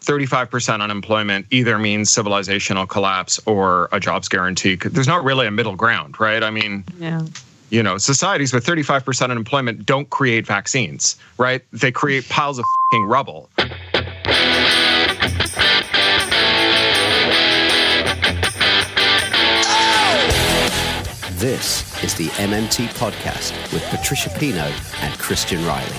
35% unemployment either means civilizational collapse or a jobs guarantee. There's not really a middle ground, right? I mean, societies with 35% unemployment don't create vaccines, right? They create piles of fucking rubble. This is the MMT Podcast with Patricia and Christian Riley.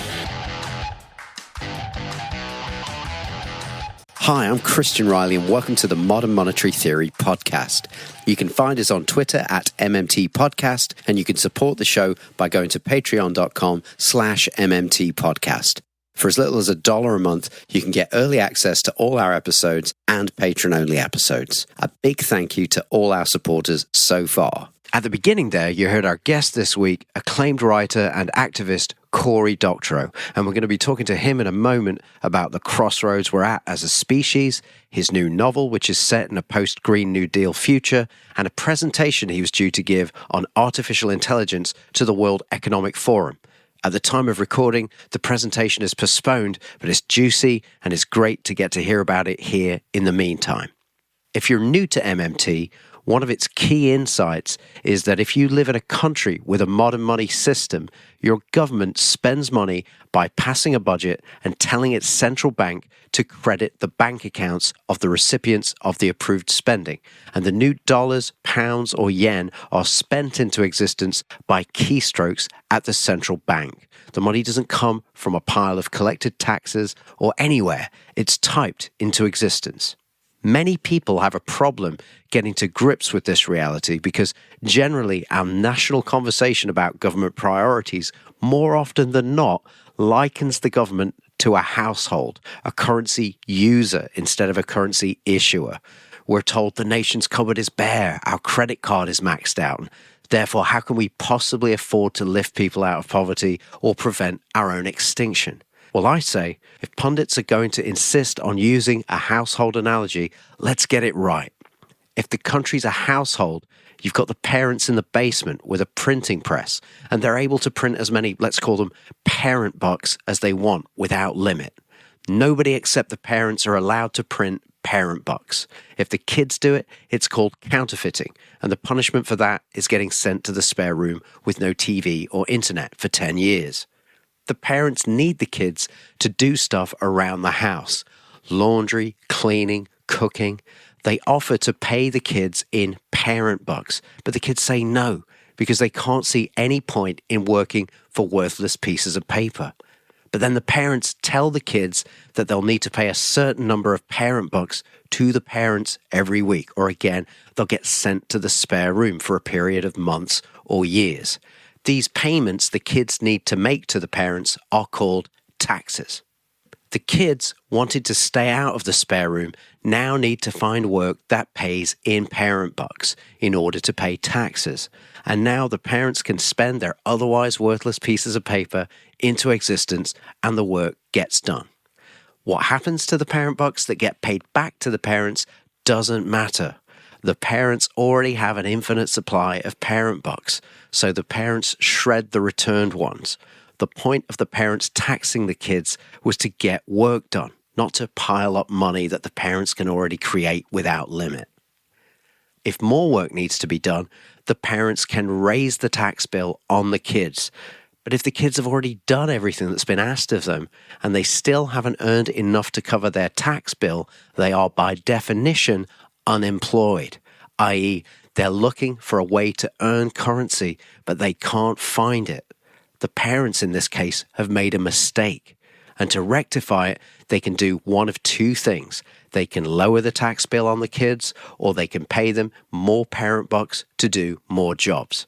Hi, I'm Christian Riley and welcome to the Modern Monetary Theory Podcast. You can find us on Twitter at MMT Podcast and you can support the show by going to patreon.com/MMT Podcast. For as little as $1 a month, you can get early access to all our episodes and patron-only episodes. A big thank you to all our supporters so far. At the beginning there, you heard our guest this week, acclaimed writer and activist Cory Doctorow, and we're going to be talking to him in a moment about the crossroads we're at as a species, his new novel, which is set in a post-Green New Deal future, and a presentation he was due to give on artificial intelligence to the World Economic Forum. At the time of recording, the presentation is postponed, but it's juicy and it's great to get to hear about it here in the meantime. If you're new to MMT, one of its key insights is that if you live in a country with a modern money system, your government spends money by passing a budget and telling its central bank to credit the bank accounts of the recipients of the approved spending. And the new dollars, pounds, or yen are spent into existence by keystrokes at the central bank. The money doesn't come from a pile of collected taxes or anywhere. It's typed into existence. Many people have a problem getting to grips with this reality because generally our national conversation about government priorities more often than not likens the government to a household, a currency user instead of a currency issuer. We're told the nation's cupboard is bare, our credit card is maxed out. Therefore, how can we possibly afford to lift people out of poverty or prevent our own extinction? Well, I say, if pundits are going to insist on using a household analogy, let's get it right. If the country's a household, you've got the parents in the basement with a printing press, and they're able to print as many, let's call them parent bucks, as they want without limit. Nobody except the parents are allowed to print parent bucks. If the kids do it, it's called counterfeiting, and the punishment for that is getting sent to the spare room with no TV or internet for 10 years. The parents need the kids to do stuff around the house. Laundry, cleaning, cooking. They offer to pay the kids in parent bucks, but the kids say no because they can't see any point in working for worthless pieces of paper. But then the parents tell the kids that they'll need to pay a certain number of parent bucks to the parents every week, or again, they'll get sent to the spare room for a period of months or years. These payments the kids need to make to the parents are called taxes. The kids wanted to stay out of the spare room now need to find work that pays in parent bucks in order to pay taxes. And now the parents can spend their otherwise worthless pieces of paper into existence and the work gets done. What happens to the parent bucks that get paid back to the parents doesn't matter. The parents already have an infinite supply of parent bucks, so the parents shred the returned ones. The point of the parents taxing the kids was to get work done, not to pile up money that the parents can already create without limit. If more work needs to be done, the parents can raise the tax bill on the kids. But if the kids have already done everything that's been asked of them and they still haven't earned enough to cover their tax bill, they are by definition unemployed, i.e., they're looking for a way to earn currency, but they can't find it. The parents in this case have made a mistake. And to rectify it, they can do one of two things. They can lower the tax bill on the kids, or they can pay them more parent bucks to do more jobs.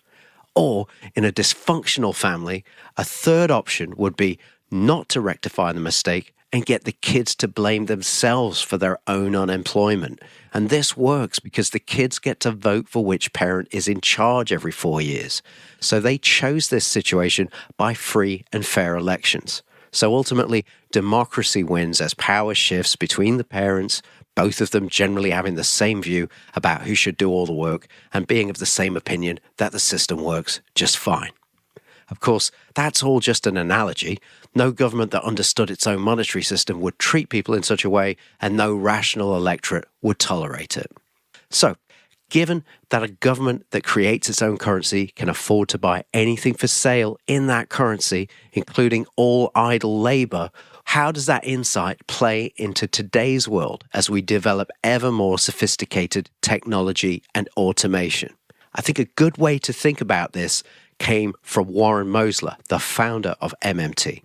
Or, in a dysfunctional family, a third option would be not to rectify the mistake and get the kids to blame themselves for their own unemployment. And this works because the kids get to vote for which parent is in charge every 4 years. So they chose this situation by free and fair elections. So ultimately, democracy wins as power shifts between the parents, both of them generally having the same view about who should do all the work and being of the same opinion that the system works just fine. Of course, that's all just an analogy. No government that understood its own monetary system would treat people in such a way, and no rational electorate would tolerate it. So, given that a government that creates its own currency can afford to buy anything for sale in that currency, including all idle labor, how does that insight play into today's world as we develop ever more sophisticated technology and automation? I think a good way to think about this came from Warren Mosler, the founder of MMT.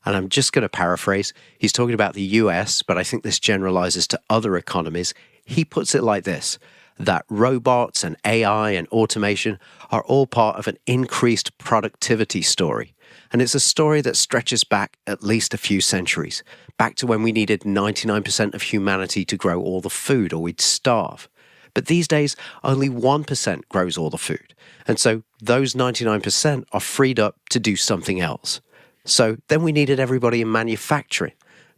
And I'm just going to paraphrase. He's talking about the US, but I think this generalizes to other economies. He puts it like this, that robots and AI and automation are all part of an increased productivity story. And it's a story that stretches back at least a few centuries, back to when we needed 99% of humanity to grow all the food or we'd starve. But these days, only 1% grows all the food. And so those 99% are freed up to do something else. So then we needed everybody in manufacturing.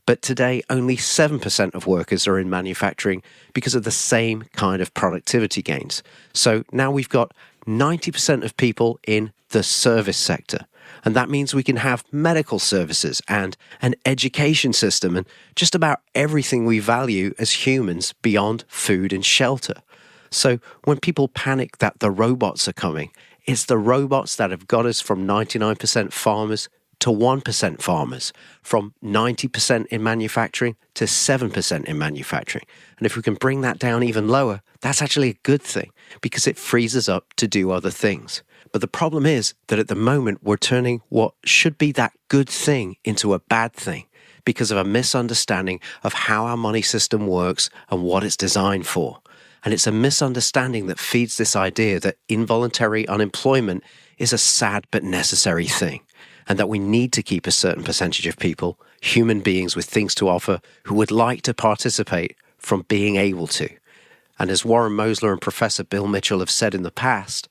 But today, only 7% of workers are in manufacturing because of the same kind of productivity gains. So now we've got 90% of people in the service sector. And that means we can have medical services and an education system and just about everything we value as humans beyond food and shelter. So when people panic that the robots are coming, it's the robots that have got us from 99% farmers to 1% farmers, from 90% in manufacturing to 7% in manufacturing. And if we can bring that down even lower, that's actually a good thing because it frees us up to do other things. But the problem is that at the moment, we're turning what should be that good thing into a bad thing because of a misunderstanding of how our money system works and what it's designed for. And it's a misunderstanding that feeds this idea that involuntary unemployment is a sad but necessary thing, and that we need to keep a certain percentage of people, human beings with things to offer, who would like to participate from being able to. And as Warren Mosler and Professor Bill Mitchell have said in the past,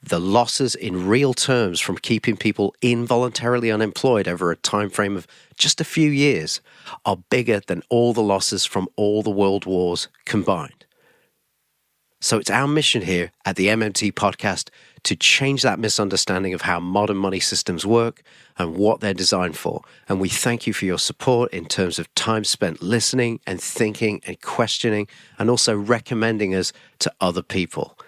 the losses in real terms from keeping people involuntarily unemployed over a time frame of just a few years are bigger than all the losses from all the world wars combined. So it's our mission here at the MMT podcast to change that misunderstanding of how modern money systems work and what they're designed for. And we thank you for your support in terms of time spent listening and thinking and questioning, and also recommending us to other people.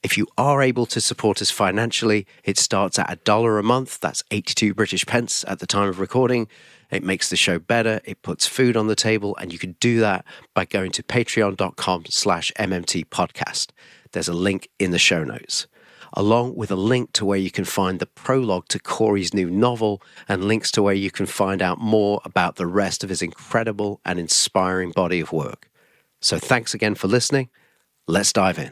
If you are able to support us financially, it starts at $1 a month. That's 82 British pence at the time of recording. It makes the show better. It puts food on the table. And you can do that by going to patreon.com/MMT podcast. There's a link in the show notes, along with a link to where you can find the prologue to Cory's new novel and links to where you can find out more about the rest of his incredible and inspiring body of work. So thanks again for listening. Let's dive in.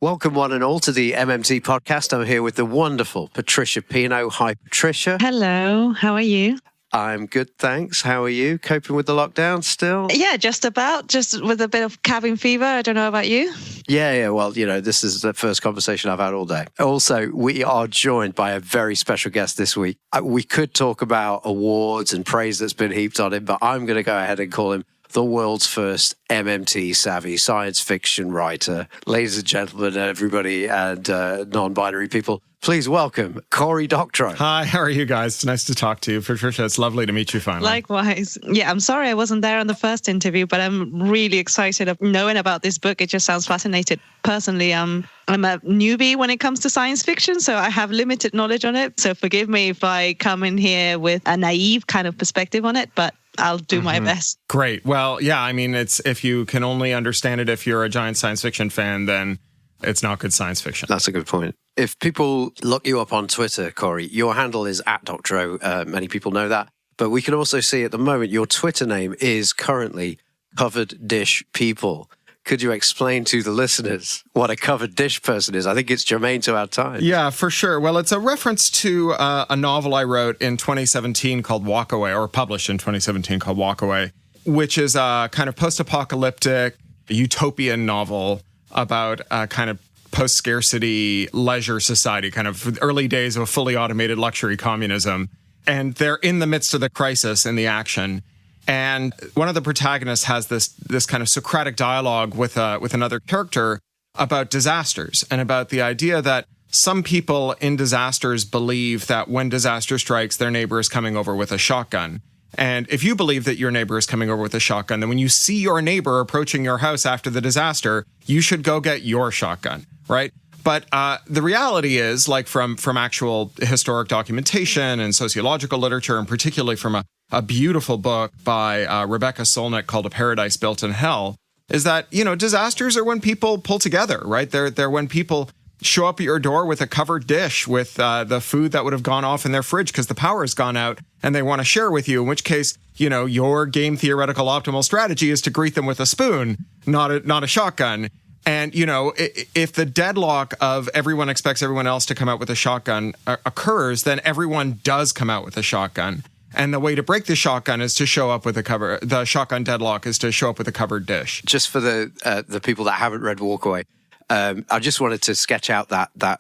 Welcome one and all to the MMT podcast. I'm here with the wonderful Patricia Pino. Hi, Patricia. Hello. How are you? I'm good, thanks. How are you? Coping with the lockdown still? Yeah, just about. Just with a bit of cabin fever. I don't know about you. Yeah. Well, this is the first conversation I've had all day. Also, we are joined by a very special guest this week. We could talk about awards and praise that's been heaped on him, but I'm going to go ahead and call him the world's first MMT savvy science fiction writer. Ladies and gentlemen, everybody, and non-binary people, please welcome Cory Doctorow. Hi, how are you guys? It's nice to talk to you. Patricia, it's lovely to meet you finally. Likewise. Yeah, I'm sorry I wasn't there on the first interview, but I'm really excited of knowing about this book. It just sounds fascinating. Personally, I'm a newbie when it comes to science fiction, so I have limited knowledge on it. So forgive me if I come in here with a naive kind of perspective on it, but I'll do my best. Great. Well, yeah, I mean, it's if you can only understand it if you're a giant science fiction fan, then it's not good science fiction. That's a good point. If people look you up on Twitter, Cory, your handle is @Doctorow. Many people know that. But we can also see at the moment your Twitter name is currently Covered Dish People. Could you explain to the listeners what a covered dish person is? I think it's germane to our time. Yeah, for sure. Well, it's a reference to a novel I wrote in 2017 called Walk Away, or published in 2017 called Walk Away, which is a kind of post-apocalyptic utopian novel about a kind of post-scarcity leisure society, kind of early days of a fully automated luxury communism. And they're in the midst of the crisis and the action. And one of the protagonists has this kind of Socratic dialogue with another character about disasters and about the idea that some people in disasters believe that when disaster strikes, their neighbor is coming over with a shotgun. And if you believe that your neighbor is coming over with a shotgun, then when you see your neighbor approaching your house after the disaster, you should go get your shotgun, right? But the reality is, like from actual historic documentation and sociological literature, and particularly from a beautiful book by Rebecca Solnit called A Paradise Built in Hell, is that, you know, disasters are when people pull together, right? They're when people show up at your door with a covered dish with the food that would have gone off in their fridge because the power has gone out and they want to share with you, in which case, you know, your game theoretical optimal strategy is to greet them with a spoon, not a shotgun. And, you know, if the deadlock of everyone expects everyone else to come out with a shotgun occurs, then everyone does come out with a shotgun. And the way to break the shotgun is to show up with the shotgun deadlock is to show up with a covered dish. Just for the people that haven't read Walkaway, I just wanted to sketch out that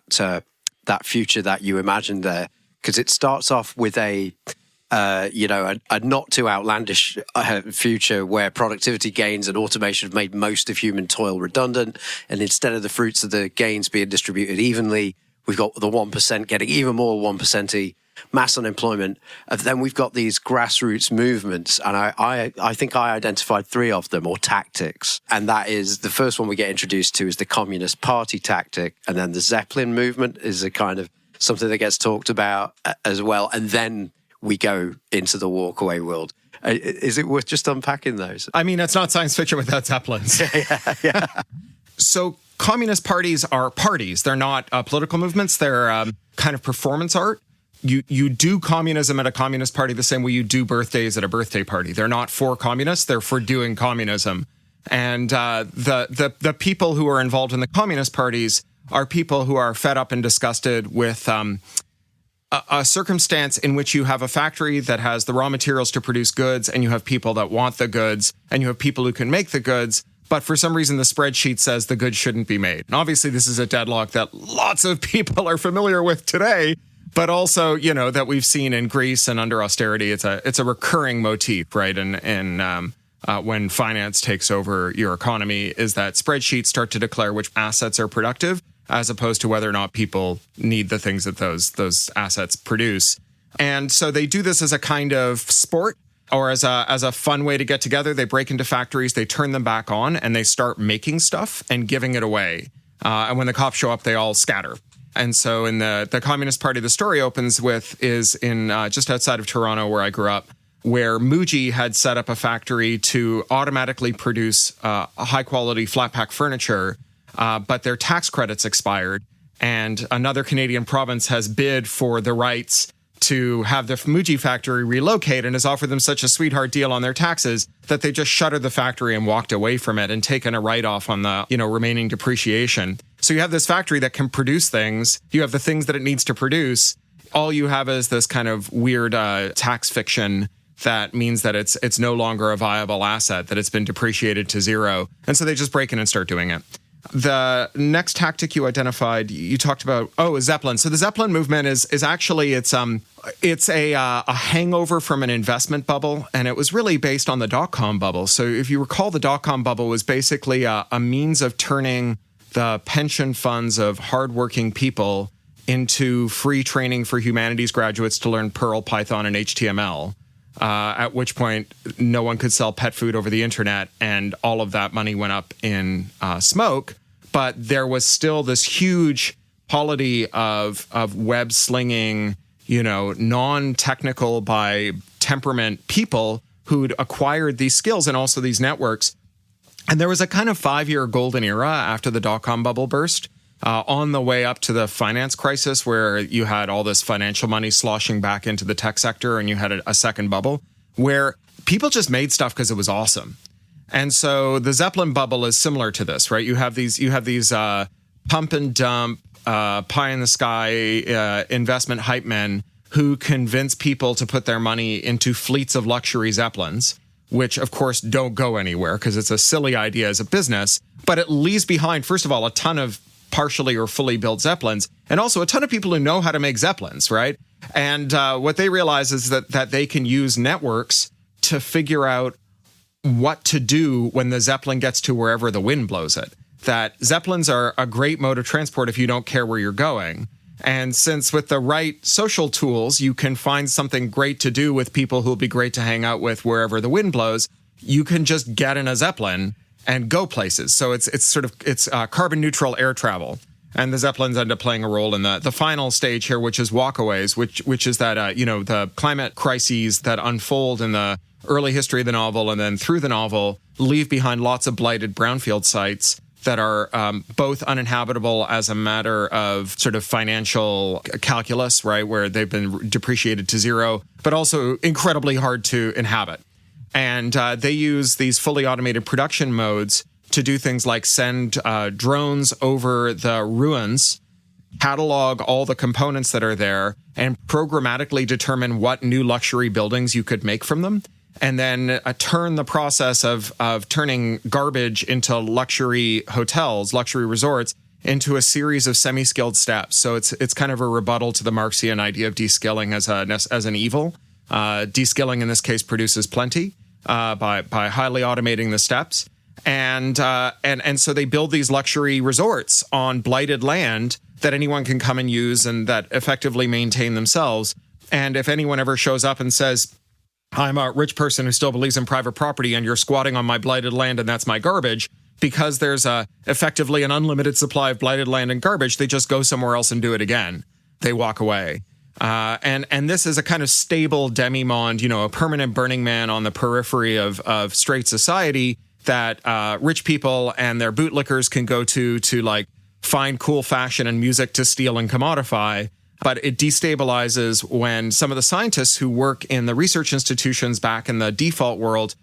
future that you imagined there, because it starts off with a not too outlandish future where productivity gains and automation have made most of human toil redundant, and instead of the fruits of the gains being distributed evenly, we've got the 1% getting even more 1%y, mass unemployment. And then we've got these grassroots movements, and I think I identified 3 of them, or tactics. And that is, the first one we get introduced to is the Communist Party tactic, and then the Zeppelin movement is a kind of something that gets talked about as well. And then we go into the walkaway world. Is it worth just unpacking those? I mean, it's not science fiction without Zeppelins. Yeah. So communist parties are parties. They're not political movements. They're kind of performance art. You do communism at a communist party the same way you do birthdays at a birthday party. They're not for communists. They're for doing communism. And the people who are involved in the communist parties are people who are fed up and disgusted with a circumstance in which you have a factory that has the raw materials to produce goods, and you have people that want the goods, and you have people who can make the goods, but for some reason the spreadsheet says the goods shouldn't be made. And obviously this is a deadlock that lots of people are familiar with today, but also, you know, that we've seen in Greece and under austerity. It's a recurring motif, right? And when finance takes over your economy, is that spreadsheets start to declare which assets are productive, as opposed to whether or not people need the things that those assets produce. And so they do this as a kind of sport, or as a fun way to get together. They break into factories, they turn them back on, and they start making stuff and giving it away. And when the cops show up, they all scatter. And so in the Communist Party, the story opens with is in just outside of Toronto, where I grew up, where Muji had set up a factory to automatically produce high-quality flat-pack furniture, but their tax credits expired, and another Canadian province has bid for the rights to have the Muji factory relocate and has offered them such a sweetheart deal on their taxes that they just shuttered the factory and walked away from it and taken a write-off on the, remaining depreciation. So you have this factory that can produce things. You have the things that it needs to produce. All you have is this kind of weird tax fiction that means that it's no longer a viable asset, that it's been depreciated to zero. And so they just break in and start doing it. The next tactic you identified, you talked about, Zeppelin. So the Zeppelin movement is actually, it's a hangover from an investment bubble, and it was really based on the dot-com bubble. So if you recall, the dot-com bubble was basically a means of turning the pension funds of hardworking people into free training for humanities graduates to learn Perl, Python, and HTML. At which point no one could sell pet food over the internet, and all of that money went up in smoke. But there was still this huge polity of web slinging, non-technical by temperament people who'd acquired these skills and also these networks. And there was a kind of 5-year golden era after the dot-com bubble burst, on the way up to the finance crisis, where you had all this financial money sloshing back into the tech sector, and you had a second bubble where people just made stuff because it was awesome. And so the Zeppelin bubble is similar to this, right? You have these pump and dump, pie in the sky investment hype men who convince people to put their money into fleets of luxury Zeppelins, which of course don't go anywhere because it's a silly idea as a business, but it leaves behind, first of all, a ton of partially or fully built Zeppelins, and also a ton of people who know how to make Zeppelins, right? And what they realize is that they can use networks to figure out what to do when the Zeppelin gets to wherever the wind blows it. that Zeppelins are a great mode of transport if you don't care where you're going. And since with the right social tools, you can find something great to do with people who'll be great to hang out with wherever the wind blows, you can just get in a Zeppelin and go places. So it's carbon neutral air travel. And the Zeppelins end up playing a role in the final stage here, which is walkaways, which is that, the climate crises that unfold in the early history of the novel and then through the novel leave behind lots of blighted brownfield sites that are both uninhabitable as a matter of sort of financial calculus, right, where they've been depreciated to zero, but also incredibly hard to inhabit. And they use these fully automated production modes to do things like send drones over the ruins, catalog all the components that are there, and programmatically determine what new luxury buildings you could make from them. And then turn the process of turning garbage into luxury hotels, luxury resorts, into a series of semi-skilled steps. So it's kind of a rebuttal to the Marxian idea of de-skilling as an evil. De-skilling in this case produces plenty by highly automating the steps. And so they build these luxury resorts on blighted land that anyone can come and use and that effectively maintain themselves. And if anyone ever shows up and says, I'm a rich person who still believes in private property and you're squatting on my blighted land and that's my garbage, because there's effectively an unlimited supply of blighted land and garbage, they just go somewhere else and do it again. They walk away. And this is a kind of stable demimonde, a permanent Burning Man on the periphery of straight society that rich people and their bootlickers can go to like find cool fashion and music to steal and commodify. But it destabilizes when some of the scientists who work in the research institutions back in the default world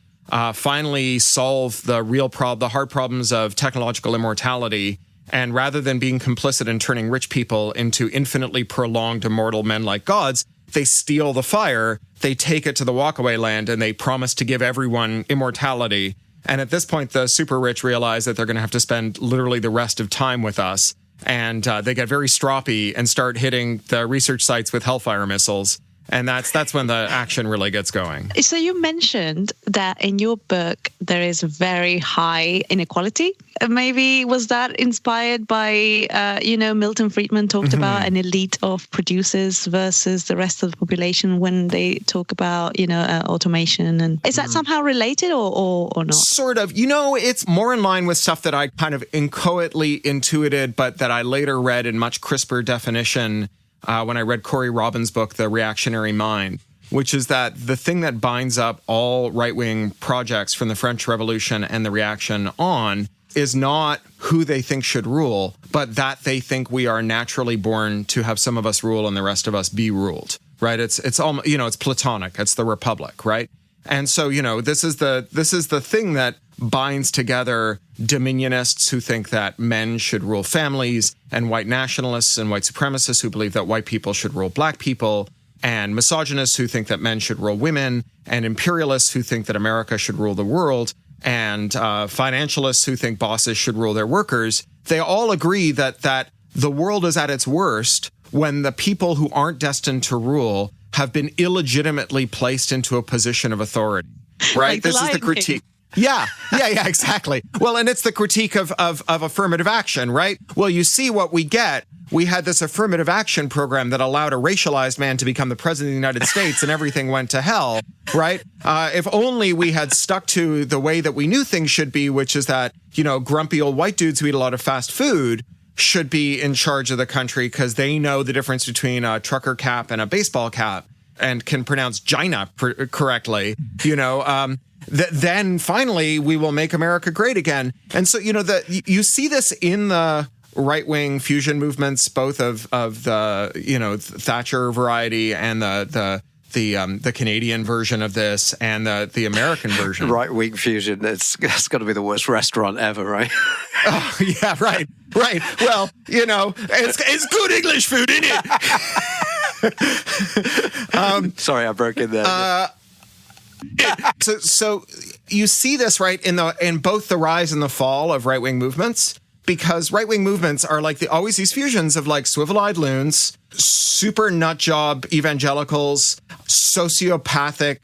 finally solve the hard problems of technological immortality. And rather than being complicit in turning rich people into infinitely prolonged immortal men like gods, they steal the fire, they take it to the walkaway land, and they promise to give everyone immortality. And at this point, the super rich realize that they're going to have to spend literally the rest of time with us. And they get very stroppy and start hitting the research sites with Hellfire missiles. And that's when the action really gets going. So you mentioned that in your book, there is very high inequality. Maybe was that inspired by, Milton Friedman talked about an elite of producers versus the rest of the population when they talk about, automation. And is that somehow related or not? Sort of. It's more in line with stuff that I kind of inchoately intuited, but that I later read in much crisper definition when I read Cory Robbins' book, The Reactionary Mind, which is that the thing that binds up all right-wing projects from the French Revolution and the reaction on is not who they think should rule, but that they think we are naturally born to have some of us rule and the rest of us be ruled, right? It's all, it's Platonic. It's the Republic, right? And so, this is the thing that binds together dominionists who think that men should rule families, and white nationalists and white supremacists who believe that white people should rule black people, and misogynists who think that men should rule women, and imperialists who think that America should rule the world, and financialists who think bosses should rule their workers. They all agree that the world is at its worst when the people who aren't destined to rule have been illegitimately placed into a position of authority, right? Like this is the critique. Yeah, exactly. Well, and it's the critique of affirmative action, right? Well, you see what we get. We had this affirmative action program that allowed a racialized man to become the president of the United States, and everything went to hell, right? If only we had stuck to the way that we knew things should be, which is that, grumpy old white dudes who eat a lot of fast food should be in charge of the country because they know the difference between a trucker cap and a baseball cap and can pronounce Gina correctly, then finally we will make America great again. And so, you see this in the right-wing fusion movements, both of the, Thatcher variety and the Canadian version of this and the American version. Right-wing fusion, that's got to be the worst restaurant ever, right? Oh, yeah, right. Well, it's good English food, isn't it? Sorry, I broke in there. So you see this, right, in both the rise and the fall of right-wing movements, because right-wing movements are like always these fusions of like swivel-eyed loons, super nut job evangelicals, sociopathic,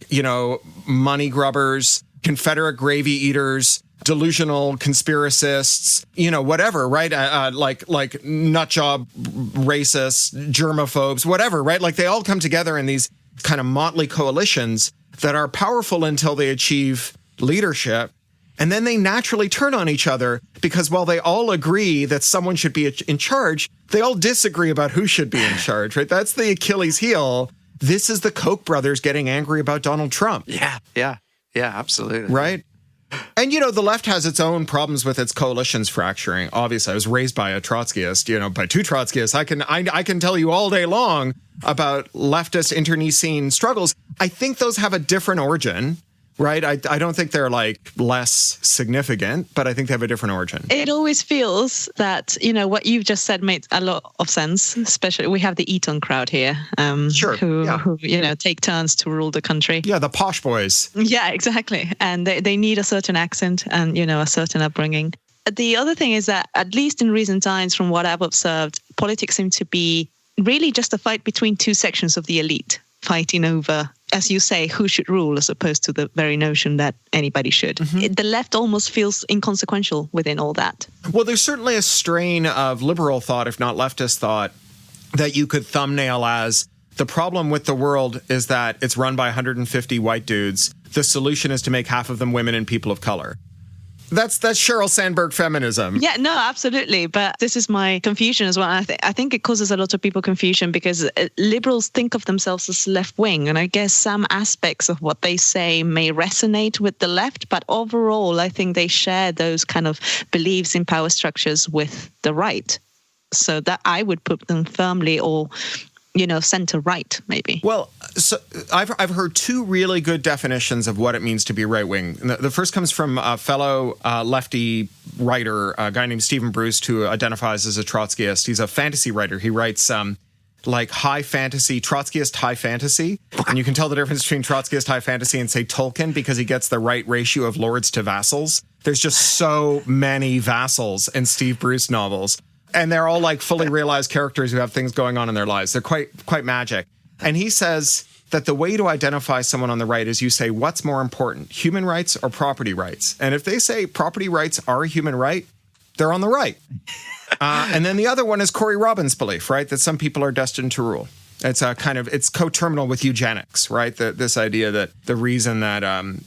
money grubbers, Confederate gravy eaters, delusional conspiracists, whatever, right? Like nutjob racists, germaphobes, whatever, right? Like they all come together in these kind of motley coalitions that are powerful until they achieve leadership. And then they naturally turn on each other because while they all agree that someone should be in charge, they all disagree about who should be in charge, right? That's the Achilles heel. This is the Koch brothers getting angry about Donald Trump. Yeah, absolutely. Right? And, the left has its own problems with its coalitions fracturing. Obviously, I was raised by a Trotskyist, by two Trotskyists. I can tell you all day long about leftist internecine struggles. I think those have a different origin. Right. I don't think they're like less significant, but I think they have a different origin. It always feels that, what you've just said made a lot of sense, especially we have the Eton crowd here who take turns to rule the country. Yeah, the posh boys. Yeah, exactly. And they need a certain accent and, a certain upbringing. The other thing is that, at least in recent times, from what I've observed, politics seem to be really just a fight between two sections of the elite fighting over, as you say, who should rule, as opposed to the very notion that anybody should. Mm-hmm. The left almost feels inconsequential within all that. Well, there's certainly a strain of liberal thought, if not leftist thought, that you could thumbnail as the problem with the world is that it's run by 150 white dudes. The solution is to make half of them women and people of color. That's Sheryl Sandberg feminism. Yeah, no, absolutely. But this is my confusion as well. I think it causes a lot of people confusion because liberals think of themselves as left wing. And I guess some aspects of what they say may resonate with the left. But overall, I think they share those kind of beliefs in power structures with the right. So that I would put them firmly or center right, maybe. Well, so I've heard two really good definitions of what it means to be right wing. The first comes from a fellow lefty writer, a guy named Stephen Bruce, who identifies as a Trotskyist. He's a fantasy writer. He writes like high fantasy, Trotskyist high fantasy. And you can tell the difference between Trotskyist high fantasy and, say, Tolkien, because he gets the right ratio of lords to vassals. There's just so many vassals in Steve Bruce novels. And they're all like fully realized characters who have things going on in their lives. They're quite magic. And he says that the way to identify someone on the right is you say, what's more important, human rights or property rights? And if they say property rights are a human right, they're on the right. And then the other one is Cory Robbins' belief, right, that some people are destined to rule. It's coterminal with eugenics, right? This idea that the reason that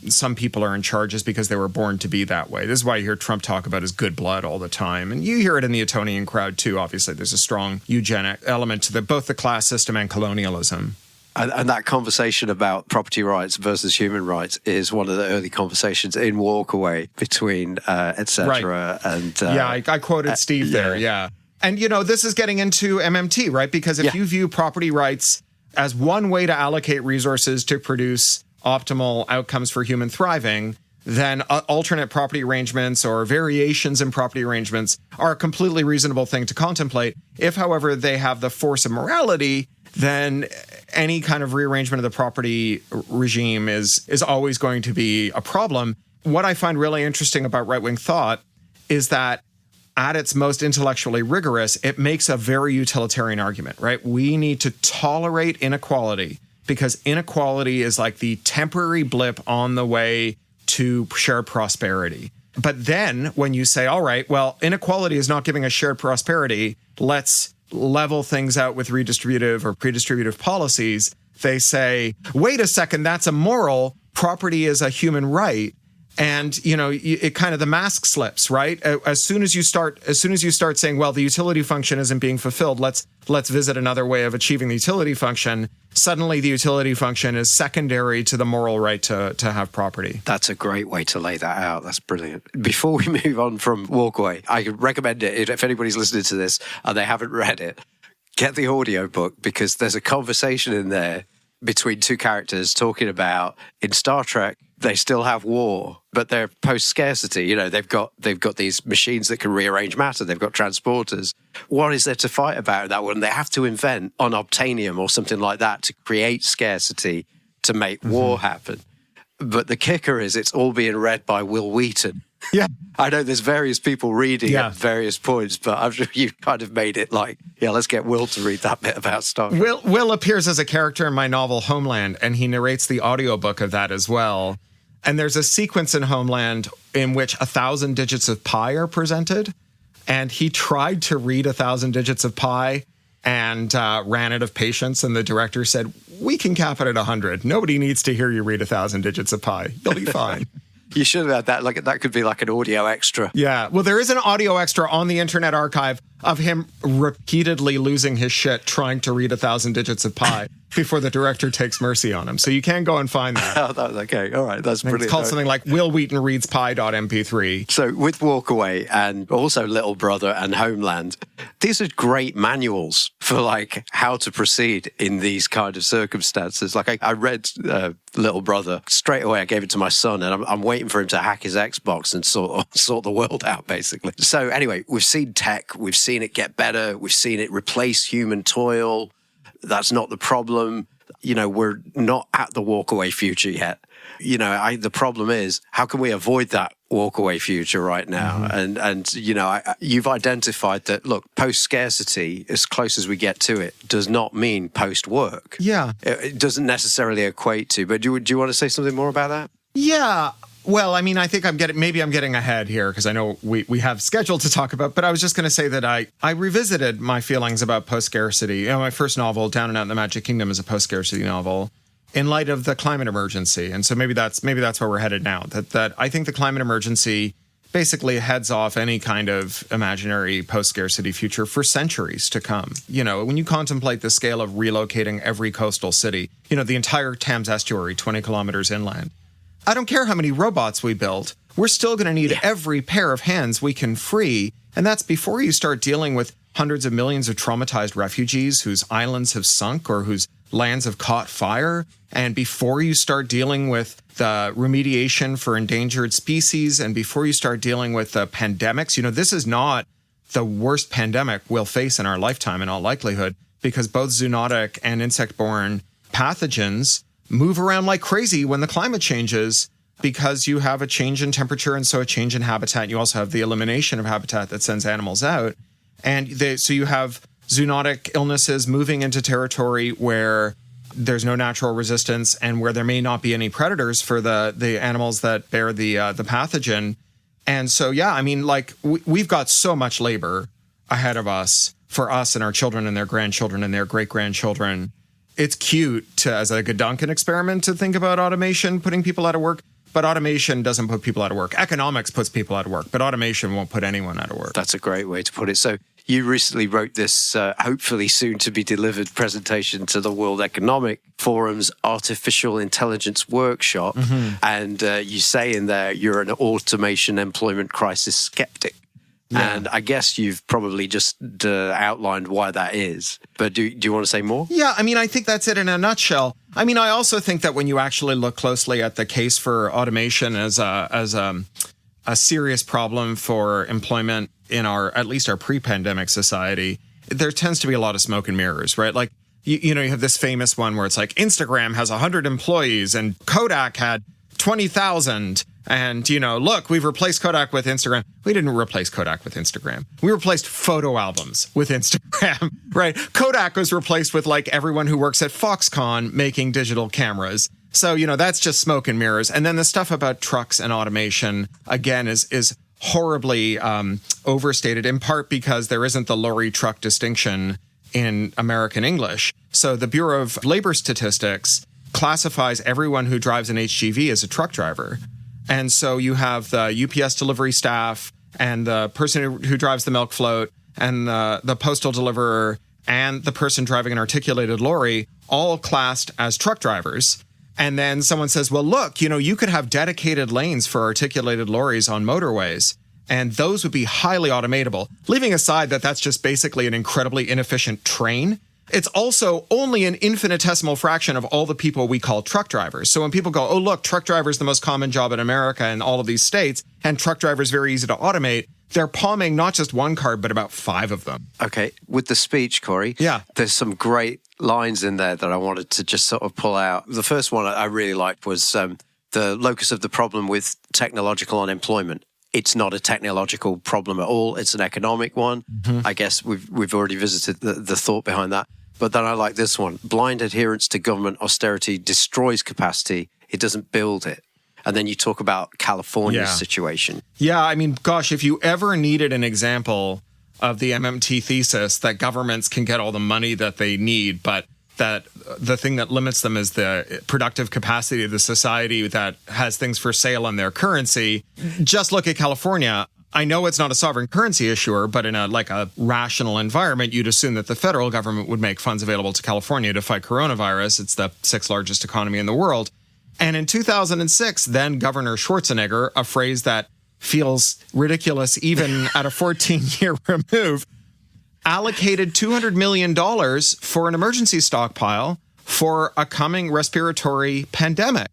some people are in charge is because they were born to be that way. This is why you hear Trump talk about his good blood all the time. And you hear it in the Etonian crowd, too. Obviously, there's a strong eugenic element to both the class system and colonialism. And that conversation about property rights versus human rights is one of the early conversations in Walkaway between etc. Right. And I quoted Steve there, yeah. And, this is getting into MMT, right? Because if you view property rights as one way to allocate resources to produce optimal outcomes for human thriving, then alternate property arrangements or variations in property arrangements are a completely reasonable thing to contemplate. If, however, they have the force of morality, then any kind of rearrangement of the property regime is always going to be a problem. What I find really interesting about right-wing thought is that at its most intellectually rigorous, it makes a very utilitarian argument, right? We need to tolerate inequality because inequality is like the temporary blip on the way to shared prosperity. But then when you say, all right, well, inequality is not giving us shared prosperity, let's level things out with redistributive or predistributive policies, they say, wait a second, that's immoral. Property is a human right. And, it kind of the mask slips, right? As soon as you start saying, well, the utility function isn't being fulfilled, let's visit another way of achieving the utility function. Suddenly the utility function is secondary to the moral right to have property. That's a great way to lay that out. That's brilliant. Before we move on from Walkaway, I could recommend it if anybody's listening to this and they haven't read it, get the audio book because there's a conversation in there between two characters talking about in Star Trek, they still have war, but they're post-scarcity. They've got these machines that can rearrange matter. They've got transporters. What is there to fight about in that one? They have to invent unobtainium or something like that to create scarcity to make war happen. But the kicker is it's all being read by Will Wheaton. Yeah. I know there's various people reading at various points, but I'm sure you've kind of made it like, let's get Will to read that bit about Star Trek. Will appears as a character in my novel Homeland, and he narrates the audiobook of that as well. And there's a sequence in Homeland in which 1,000 digits of pi are presented. And he tried to read 1,000 digits of pi and ran out of patience. And the director said, we can cap it at 100. Nobody needs to hear you read 1,000 digits of pi. You'll be fine. You should have had that. Like, that could be like an audio extra. Yeah. Well, there is an audio extra on the Internet Archive of him repeatedly losing his shit trying to read 1,000 digits of pi before the director takes mercy on him. So you can go and find that. Oh, that was okay. All right. That's brilliant. It's called something like Will Wheaton Reads Pi.mp3. So with Walkaway and also Little Brother and Homeland, these are great manuals for like how to proceed in these kind of circumstances. Like I read Little Brother straight away. I gave it to my son, and I'm waiting for him to hack his Xbox and sort the world out, basically. So anyway, we've seen tech, we've seen it get better, we've seen it replace human toil. That's not the problem. You know, we're not at the walkaway future yet. You know, the problem is, how can we avoid that walkaway future right now? Mm-hmm. And you know, you've identified that, look, post-scarcity, as close as we get to it, does not mean post-work. Yeah. It doesn't necessarily equate to, but do you want to say something more about that? Yeah. Well, I mean, I think I'm getting ahead here because I know we have scheduled to talk about, but I was just going to say that I revisited my feelings about post-scarcity. You know, my first novel, Down and Out in the Magic Kingdom, is a post-scarcity novel in light of the climate emergency. And so maybe that's where we're headed now, that I think the climate emergency basically heads off any kind of imaginary post-scarcity future for centuries to come. You know, when you contemplate the scale of relocating every coastal city, you know, the entire Thames estuary, 20 kilometers inland, I don't care how many robots we build, we're still going to need every pair of hands we can free. And that's before you start dealing with hundreds of millions of traumatized refugees whose islands have sunk or whose lands have caught fire. And before you start dealing with the remediation for endangered species, and before you start dealing with the pandemics, you know, this is not the worst pandemic we'll face in our lifetime in all likelihood, because both zoonotic and insect-borne pathogens move around like crazy when the climate changes, because you have a change in temperature and so a change in habitat. You also have the elimination of habitat that sends animals out. And so you have zoonotic illnesses moving into territory where there's no natural resistance and where there may not be any predators for the animals that bear the pathogen. And so, yeah, I mean, like we've got so much labor ahead of us for us and our children and their grandchildren and their great-grandchildren. It's cute as like a Duncan experiment to think about automation putting people out of work, but automation doesn't put people out of work. Economics puts people out of work, but automation won't put anyone out of work. That's a great way to put it. So you recently wrote this hopefully soon to be delivered presentation to the World Economic Forum's Artificial Intelligence Workshop. Mm-hmm. And you say in there you're an automation employment crisis skeptic. Yeah. And I guess you've probably just outlined why that is. But do you want to say more? Yeah, I mean, I think that's it in a nutshell. I mean, I also think that when you actually look closely at the case for automation as a serious problem for employment in at least our pre-pandemic society, there tends to be a lot of smoke and mirrors, right? Like, you know, you have this famous one where it's like Instagram has 100 employees and Kodak had 20,000. And, you know, look, we've replaced Kodak with Instagram. We didn't replace Kodak with Instagram. We replaced photo albums with Instagram, right? Kodak was replaced with like everyone who works at Foxconn making digital cameras. So, you know, that's just smoke and mirrors. And then the stuff about trucks and automation, again, is horribly overstated, in part because there isn't the lorry truck distinction in American English. So the Bureau of Labor Statistics classifies everyone who drives an HGV as a truck driver. And so you have the UPS delivery staff and the person who drives the milk float and the postal deliverer and the person driving an articulated lorry all classed as truck drivers. And then someone says, well, look, you know, you could have dedicated lanes for articulated lorries on motorways, and those would be highly automatable. Leaving aside that that's just basically an incredibly inefficient train, it's also only an infinitesimal fraction of all the people we call truck drivers. So when people go, oh, look, truck driver is the most common job in America in all of these states, and truck driver is very easy to automate, they're palming not just one card, but about 5 of them. Okay. With the speech, Cory, there's some great lines in there that I wanted to just sort of pull out. The first one I really liked was the locus of the problem with technological unemployment. It's not a technological problem at all. It's an economic one. Mm-hmm. I guess we've already visited the thought behind that. But then I like this one. Blind adherence to government austerity destroys capacity. It doesn't build it. And then you talk about California's situation. Yeah, I mean, gosh, if you ever needed an example of the MMT thesis that governments can get all the money that they need, but that the thing that limits them is the productive capacity of the society that has things for sale in their currency, just look at California. I know it's not a sovereign currency issuer, but in a rational environment, you'd assume that the federal government would make funds available to California to fight coronavirus. It's the 6th largest economy in the world. And in 2006, then Governor Schwarzenegger, a phrase that feels ridiculous even at a 14-year remove, allocated $200 million for an emergency stockpile for a coming respiratory pandemic.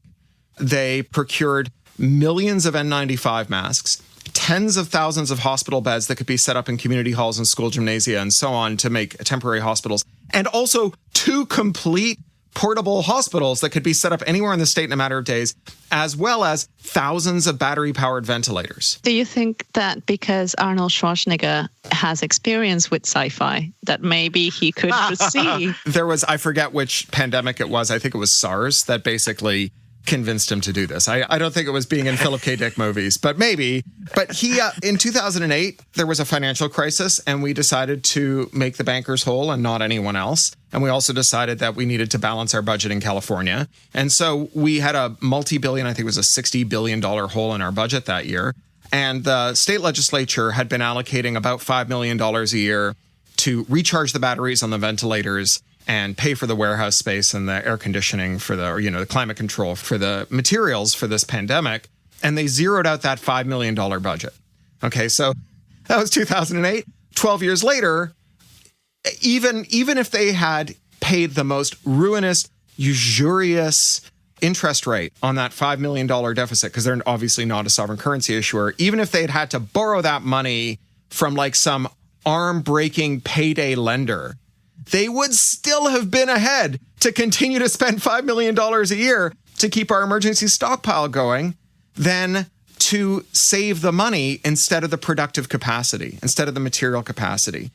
They procured millions of N95 masks, tens of thousands of hospital beds that could be set up in community halls and school gymnasia and so on to make temporary hospitals, and also 2 complete portable hospitals that could be set up anywhere in the state in a matter of days, as well as thousands of battery-powered ventilators. Do you think that because Arnold Schwarzenegger has experience with sci-fi, that maybe he could foresee? There was, I forget which pandemic it was, I think it was SARS, that basically convinced him to do this. I don't think it was being in Philip K. Dick movies, but maybe. But he, in 2008, there was a financial crisis, and we decided to make the bankers whole and not anyone else. And we also decided that we needed to balance our budget in California. And so we had a multi-billion, I think it was a $60 billion hole in our budget that year. And the state legislature had been allocating about $5 million a year to recharge the batteries on the ventilators and pay for the warehouse space and the air conditioning for the climate control for the materials for this pandemic. And they zeroed out that $5 million budget. Okay, so that was 2008. 12 years later, even if they had paid the most ruinous, usurious interest rate on that $5 million deficit, because they're obviously not a sovereign currency issuer, even if they had to borrow that money from some arm-breaking payday lender, they would still have been ahead to continue to spend $5 million a year to keep our emergency stockpile going than to save the money instead of the productive capacity, instead of the material capacity.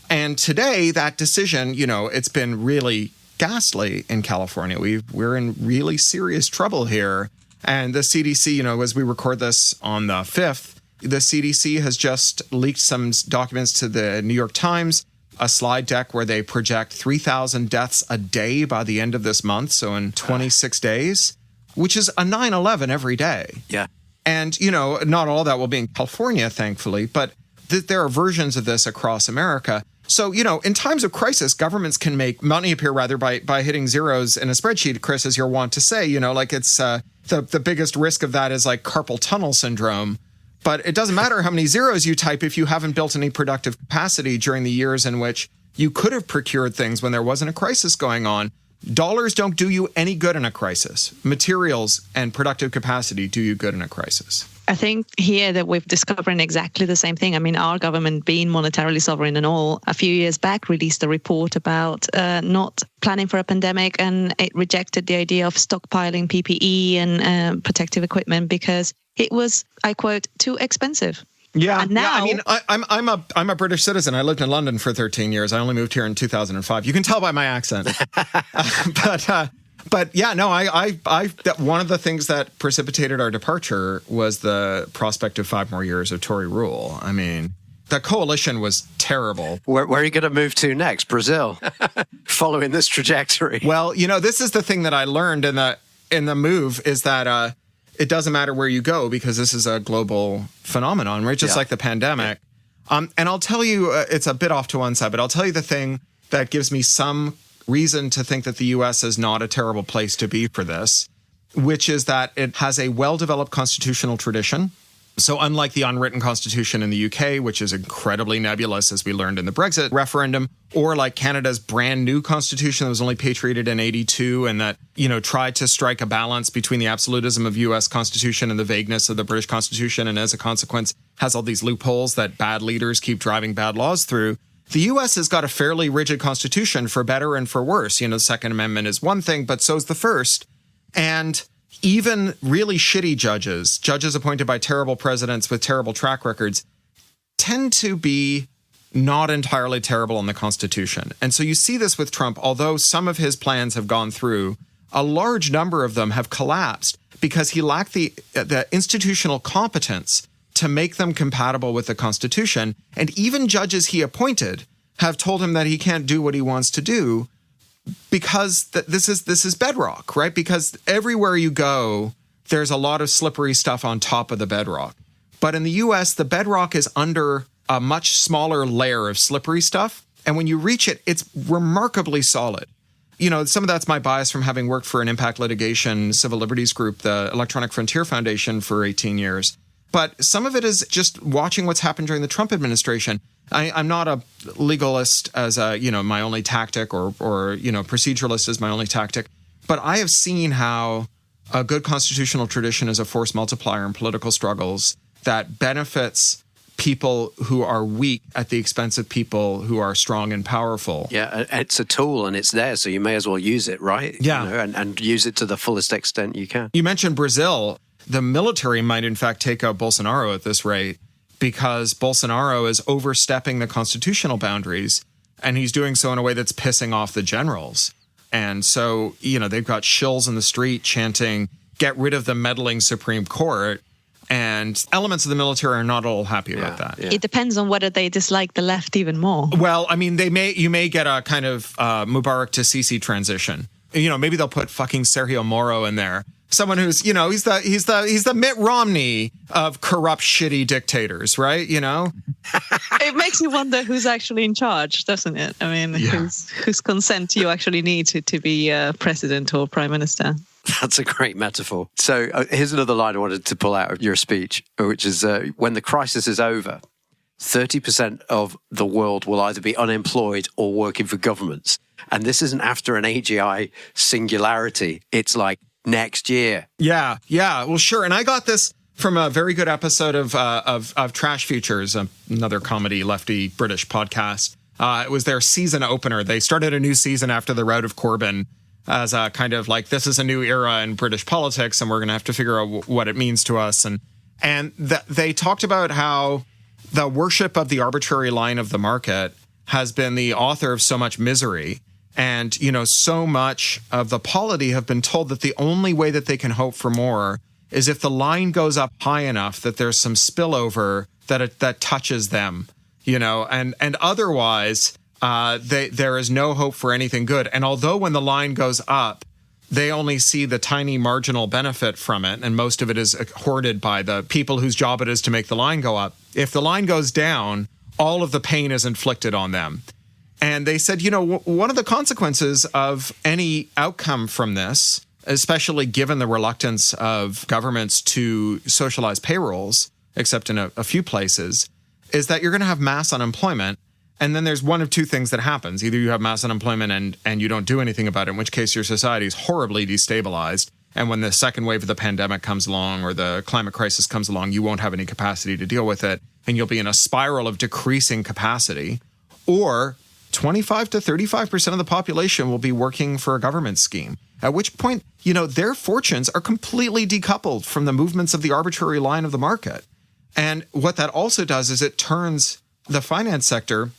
And today, that decision, it's been really ghastly in California. We're in really serious trouble here. And the CDC, as we record this on the 5th, the CDC has just leaked some documents to the New York Times, a slide deck where they project 3,000 deaths a day by the end of this month, so in 26 days, which is a 9/11 every day. Yeah. And, not all that will be in California, thankfully, but there are versions of this across America. So, in times of crisis, governments can make money appear by hitting zeros in a spreadsheet, Chris, as you're wont to say, it's the biggest risk of that is carpal tunnel syndrome. But it doesn't matter how many zeros you type if you haven't built any productive capacity during the years in which you could have procured things when there wasn't a crisis going on. Dollars don't do you any good in a crisis. Materials and productive capacity do you good in a crisis. I think here that we've discovered exactly the same thing. I mean, our government, being monetarily sovereign and all, a few years back released a report about not planning for a pandemic, and it rejected the idea of stockpiling PPE and protective equipment because it was, I quote, too expensive. Yeah, and now, yeah. I mean, I'm a British citizen. I lived in London for 13 years. I only moved here in 2005. You can tell by my accent. But yeah, no, I one of the things that precipitated our departure was the prospect of 5 more years of Tory rule. I mean, the coalition was terrible. Where are you going to move to next? Brazil, following this trajectory. Well, this is the thing that I learned in the move is that it doesn't matter where you go because this is a global phenomenon, right? Just like the pandemic. And I'll tell you, it's a bit off to one side, but I'll tell you the thing that gives me some reason to think that the U.S. is not a terrible place to be for this, which is that it has a well-developed constitutional tradition. So unlike the unwritten constitution in the UK, which is incredibly nebulous, as we learned in the Brexit referendum, or like Canada's brand new constitution that was only patriated in 82 and that, tried to strike a balance between the absolutism of US constitution and the vagueness of the British constitution, and as a consequence has all these loopholes that bad leaders keep driving bad laws through. The U.S. has got a fairly rigid constitution for better and for worse. The Second Amendment is one thing, but so's the First. And even really shitty judges appointed by terrible presidents with terrible track records, tend to be not entirely terrible on the Constitution. And so you see this with Trump, although some of his plans have gone through, a large number of them have collapsed because he lacked the institutional competence to make them compatible with the Constitution. And even judges he appointed have told him that he can't do what he wants to do because this is bedrock, right? Because everywhere you go, there's a lot of slippery stuff on top of the bedrock. But in the US, the bedrock is under a much smaller layer of slippery stuff. And when you reach it, it's remarkably solid. Some of that's my bias from having worked for an impact litigation civil liberties group, the Electronic Frontier Foundation, for 18 years. But some of it is just watching what's happened during the Trump administration. I'm not a legalist as my only tactic or proceduralist as my only tactic. But I have seen how a good constitutional tradition is a force multiplier in political struggles that benefits people who are weak at the expense of people who are strong and powerful. Yeah, it's a tool and it's there, so you may as well use it, right? Yeah. And use it to the fullest extent you can. You mentioned Brazil. The military might, in fact, take out Bolsonaro at this rate because Bolsonaro is overstepping the constitutional boundaries, and he's doing so in a way that's pissing off the generals. And so, they've got shills in the street chanting, "Get rid of the meddling Supreme Court." And elements of the military are not all happy about that. Yeah. It depends on whether they dislike the left even more. Well, I mean, you may get a kind of Mubarak to Sisi transition. Maybe they'll put fucking Sergio Moro in there. Someone who's, he's the Mitt Romney of corrupt, shitty dictators, right? It makes you wonder who's actually in charge, doesn't it? I mean, whose consent you actually need to be president or prime minister. That's a great metaphor. So here's another line I wanted to pull out of your speech, which is when the crisis is over, 30% of the world will either be unemployed or working for governments. And this isn't after an AGI singularity. It's like next year. Yeah. Well, sure. And I got this from a very good episode of Trash Futures, another comedy lefty British podcast. It was their season opener. They started a new season after the rout of Corbyn as a kind of like, this is a new era in British politics, and we're going to have to figure out what it means to us. And they talked about how the worship of the arbitrary line of the market has been the author of so much misery. And, so much of the polity have been told that the only way that they can hope for more is if the line goes up high enough that there's some spillover that touches them, and otherwise there is no hope for anything good. And although when the line goes up, they only see the tiny marginal benefit from it, and most of it is hoarded by the people whose job it is to make the line go up. If the line goes down, all of the pain is inflicted on them. And they said, one of the consequences of any outcome from this, especially given the reluctance of governments to socialize payrolls, except in a few places, is that you're going to have mass unemployment. And then there's one of two things that happens. Either you have mass unemployment and you don't do anything about it, in which case your society is horribly destabilized. And when the second wave of the pandemic comes along or the climate crisis comes along, you won't have any capacity to deal with it. And you'll be in a spiral of decreasing capacity. Or 25 to 35% of the population will be working for a government scheme, at which point, their fortunes are completely decoupled from the movements of the arbitrary line of the market. And what that also does is it turns the finance sector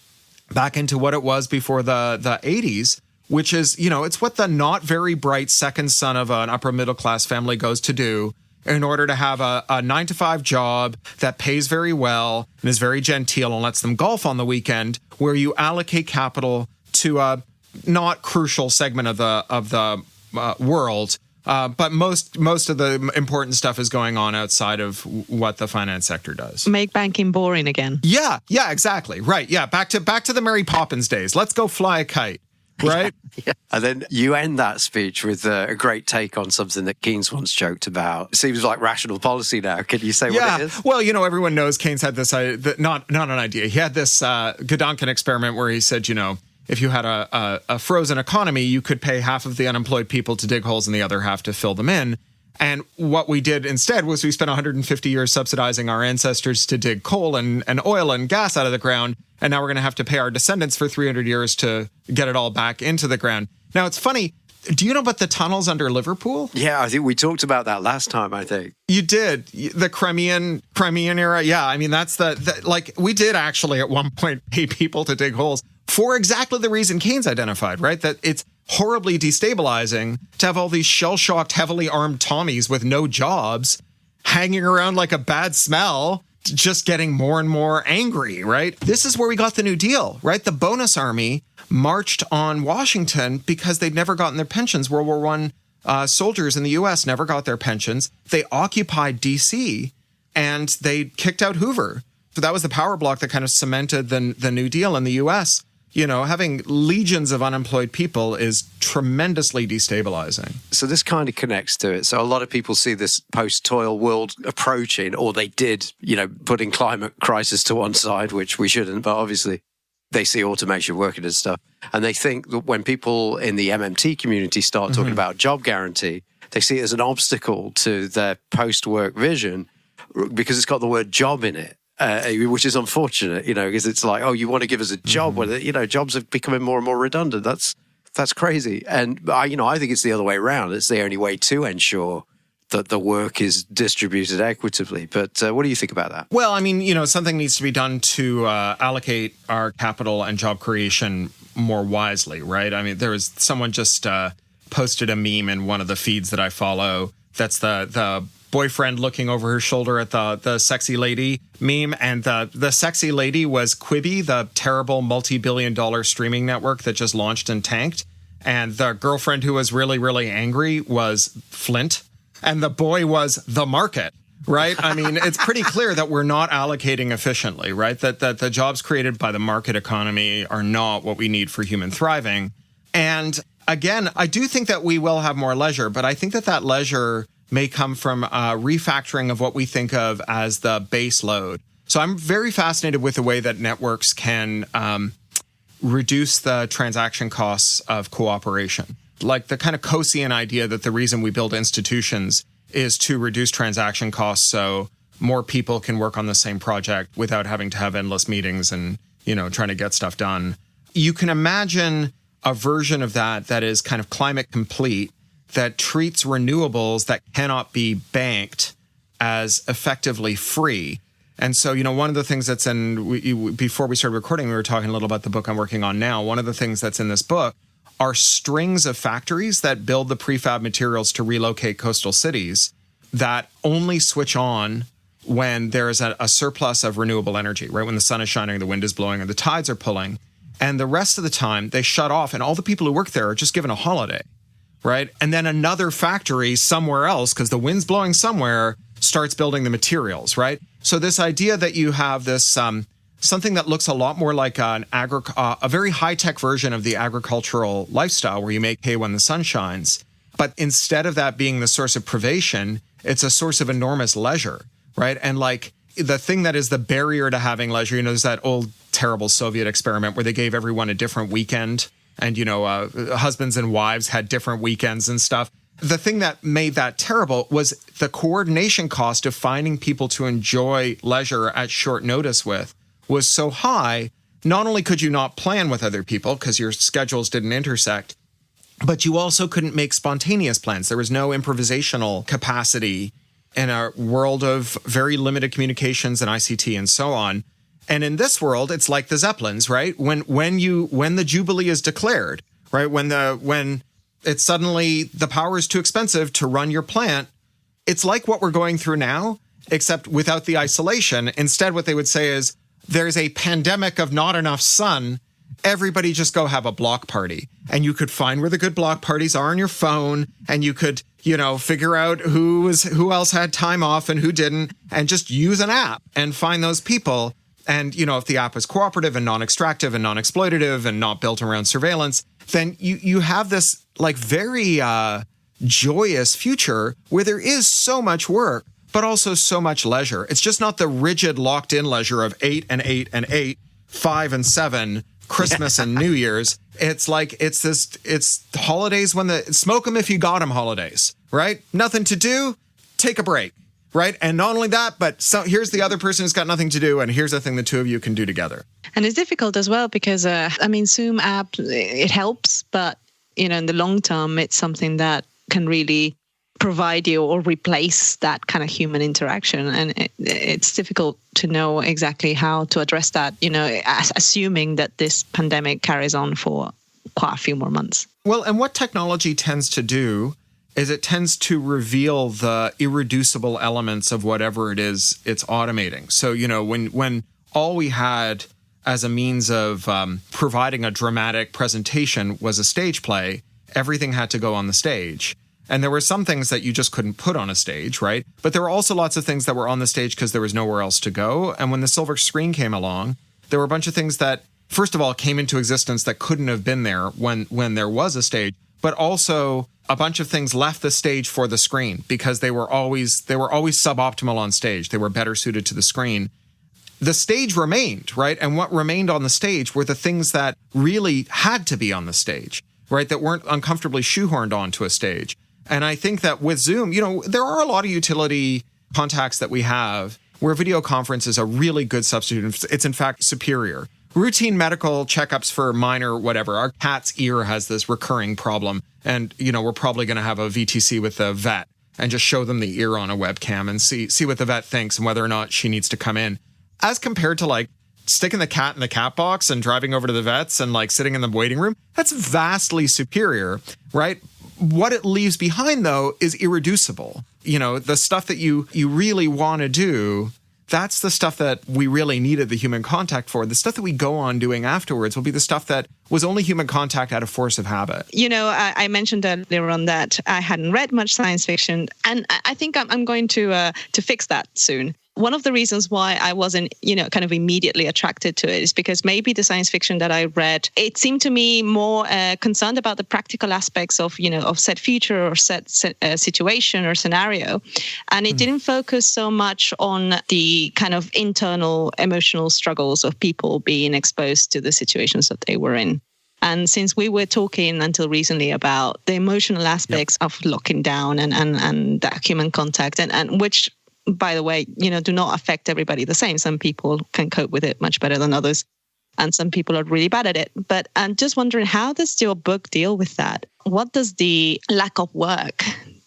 back into what it was before the 80s, which is, it's what the not very bright second son of an upper middle class family goes to do in order to have a 9-to-5 job that pays very well and is very genteel and lets them golf on the weekend, where you allocate capital to a not crucial segment of the world. But most of the important stuff is going on outside of what the finance sector does. Make banking boring again. Yeah, exactly. Right. Yeah. Back to the Mary Poppins days. Let's go fly a kite. Right. Yeah. And then you end that speech with a great take on something that Keynes once joked about. It seems like rational policy now. Can you say what it is? Well, everyone knows Keynes had this, not an idea. He had this Gedanken experiment where he said, if you had a frozen economy, you could pay half of the unemployed people to dig holes and the other half to fill them in. And what we did instead was we spent 150 years subsidizing our ancestors to dig coal and oil and gas out of the ground. And now we're going to have to pay our descendants for 300 years to get it all back into the ground. Now, it's funny. Do you know about the tunnels under Liverpool? Yeah, I think we talked about that last time, I think. You did. The Crimean era. Yeah, I mean, that's we did actually at one point pay people to dig holes for exactly the reason Keynes identified, right? That horribly destabilizing to have all these shell-shocked, heavily armed Tommies with no jobs hanging around like a bad smell, just getting more and more angry, right? This is where we got the New Deal, right? The bonus army marched on Washington because they'd never gotten their pensions. World War I soldiers in the U.S. never got their pensions. They occupied D.C., and they kicked out Hoover. So that was the power block that kind of cemented the New Deal in the U.S. You know, having legions of unemployed people is tremendously destabilizing. So this kind of connects to it. So a lot of people see this post-toil world approaching, or they did, you know, putting climate crisis to one side, which we shouldn't, but obviously they see automation working and stuff. And they think that when people in the MMT community start talking about job guarantee, they see it as an obstacle to their post-work vision because it's got the word job in it. Which is unfortunate, you know, because it's like, oh, you want to give us a job when, you know, jobs are becoming more and more redundant. That's crazy. And, I think it's the other way around. It's the only way to ensure that the work is distributed equitably. But what do you think about that? Well, I mean, you know, something needs to be done to allocate our capital and job creation more wisely, right? I mean, there was someone just posted a meme in one of the feeds that I follow. That's the boyfriend looking over her shoulder at the sexy lady meme. And the sexy lady was Quibi, the terrible multi-billion-dollar streaming network that just launched and tanked. And the girlfriend who was really, really angry was Flint. And the boy was the market, right? I mean, it's pretty clear that we're not allocating efficiently, right? That the jobs created by the market economy are not what we need for human thriving. And again, I do think that we will have more leisure, but I think that leisure may come from refactoring of what we think of as the base load. So I'm very fascinated with the way that networks can reduce the transaction costs of cooperation. Like the kind of Coasian idea that the reason we build institutions is to reduce transaction costs so more people can work on the same project without having to have endless meetings and, you know, trying to get stuff done. You can imagine a version of that is kind of climate complete, that treats renewables that cannot be banked as effectively free. And so, you know, one of the things that's before we started recording, we were talking a little about the book I'm working on now. One of the things that's in this book are strings of factories that build the prefab materials to relocate coastal cities that only switch on when there is a surplus of renewable energy, right? When the sun is shining, the wind is blowing, or the tides are pulling. And the rest of the time, they shut off, and all the people who work there are just given a holiday. Right. And then another factory somewhere else, because the wind's blowing somewhere, starts building the materials. Right. So this idea that you have this something that looks a lot more like a very high tech version of the agricultural lifestyle where you make hay when the sun shines. But instead of that being the source of privation, it's a source of enormous leisure. Right. And like the thing that is the barrier to having leisure, you know, there's that old terrible Soviet experiment where they gave everyone a different weekend. And, you know, husbands and wives had different weekends and stuff. The thing that made that terrible was the coordination cost of finding people to enjoy leisure at short notice with was so high. Not only could you not plan with other people because your schedules didn't intersect, but you also couldn't make spontaneous plans. There was no improvisational capacity in a world of very limited communications and ICT and so on. And in this world, it's like the Zeppelins, right? When the Jubilee is declared, right? When it's suddenly the power is too expensive to run your plant, it's like what we're going through now, except without the isolation. Instead, what they would say is there's a pandemic of not enough sun. Everybody just go have a block party. And you could find where the good block parties are on your phone, and you could, you know, figure out who else had time off and who didn't, and just use an app and find those people. And, you know, if the app was cooperative and non-extractive and non-exploitative and not built around surveillance, then you have this like very joyous future where there is so much work, but also so much leisure. It's just not the rigid locked in leisure of 8 and 8 and 8, 5 and 7, Christmas and New Year's. It's like, it's holidays smoke them if you got them holidays, right? Nothing to do, take a break. Right. And not only that, but here's the other person who's got nothing to do. And here's the thing the two of you can do together. And it's difficult as well because, Zoom app, it helps. But, you know, in the long term, it's something that can really provide you or replace that kind of human interaction. And it's difficult to know exactly how to address that, you know, assuming that this pandemic carries on for quite a few more months. Well, and what technology tends to do is it tends to reveal the irreducible elements of whatever it is it's automating. So, when all we had as a means of providing a dramatic presentation was a stage play, everything had to go on the stage. And there were some things that you just couldn't put on a stage, right? But there were also lots of things that were on the stage because there was nowhere else to go. And when the silver screen came along, there were a bunch of things that, first of all, came into existence that couldn't have been there when there was a stage, but also a bunch of things left the stage for the screen because they were always suboptimal on stage. They were better suited to the screen. The stage remained, right? And what remained on the stage were the things that really had to be on the stage, right? That weren't uncomfortably shoehorned onto a stage. And I think that with Zoom, there are a lot of utility contacts that we have where video conference is a really good substitute. It's in fact superior. Routine medical checkups for minor whatever. Our cat's ear has this recurring problem. And, we're probably going to have a VTC with the vet and just show them the ear on a webcam and see what the vet thinks and whether or not she needs to come in. As compared to sticking the cat in the cat box and driving over to the vets and sitting in the waiting room, that's vastly superior, right? What it leaves behind, though, is irreducible. The stuff that you really want to do, that's the stuff that we really needed the human contact for. The stuff that we go on doing afterwards will be the stuff that was only human contact out of force of habit. I mentioned earlier on that I hadn't read much science fiction, and I think I'm going to fix that soon. One of the reasons why I wasn't, kind of immediately attracted to it is because maybe the science fiction that I read, it seemed to me more concerned about the practical aspects of set future or set situation or scenario. And it didn't focus so much on the kind of internal emotional struggles of people being exposed to the situations that they were in. And since we were talking until recently about the emotional aspects of locking down and that human contact and which, by the way, do not affect everybody the same. Some people can cope with it much better than others, and some people are really bad at it. But I'm just wondering, how does your book deal with that? What does the lack of work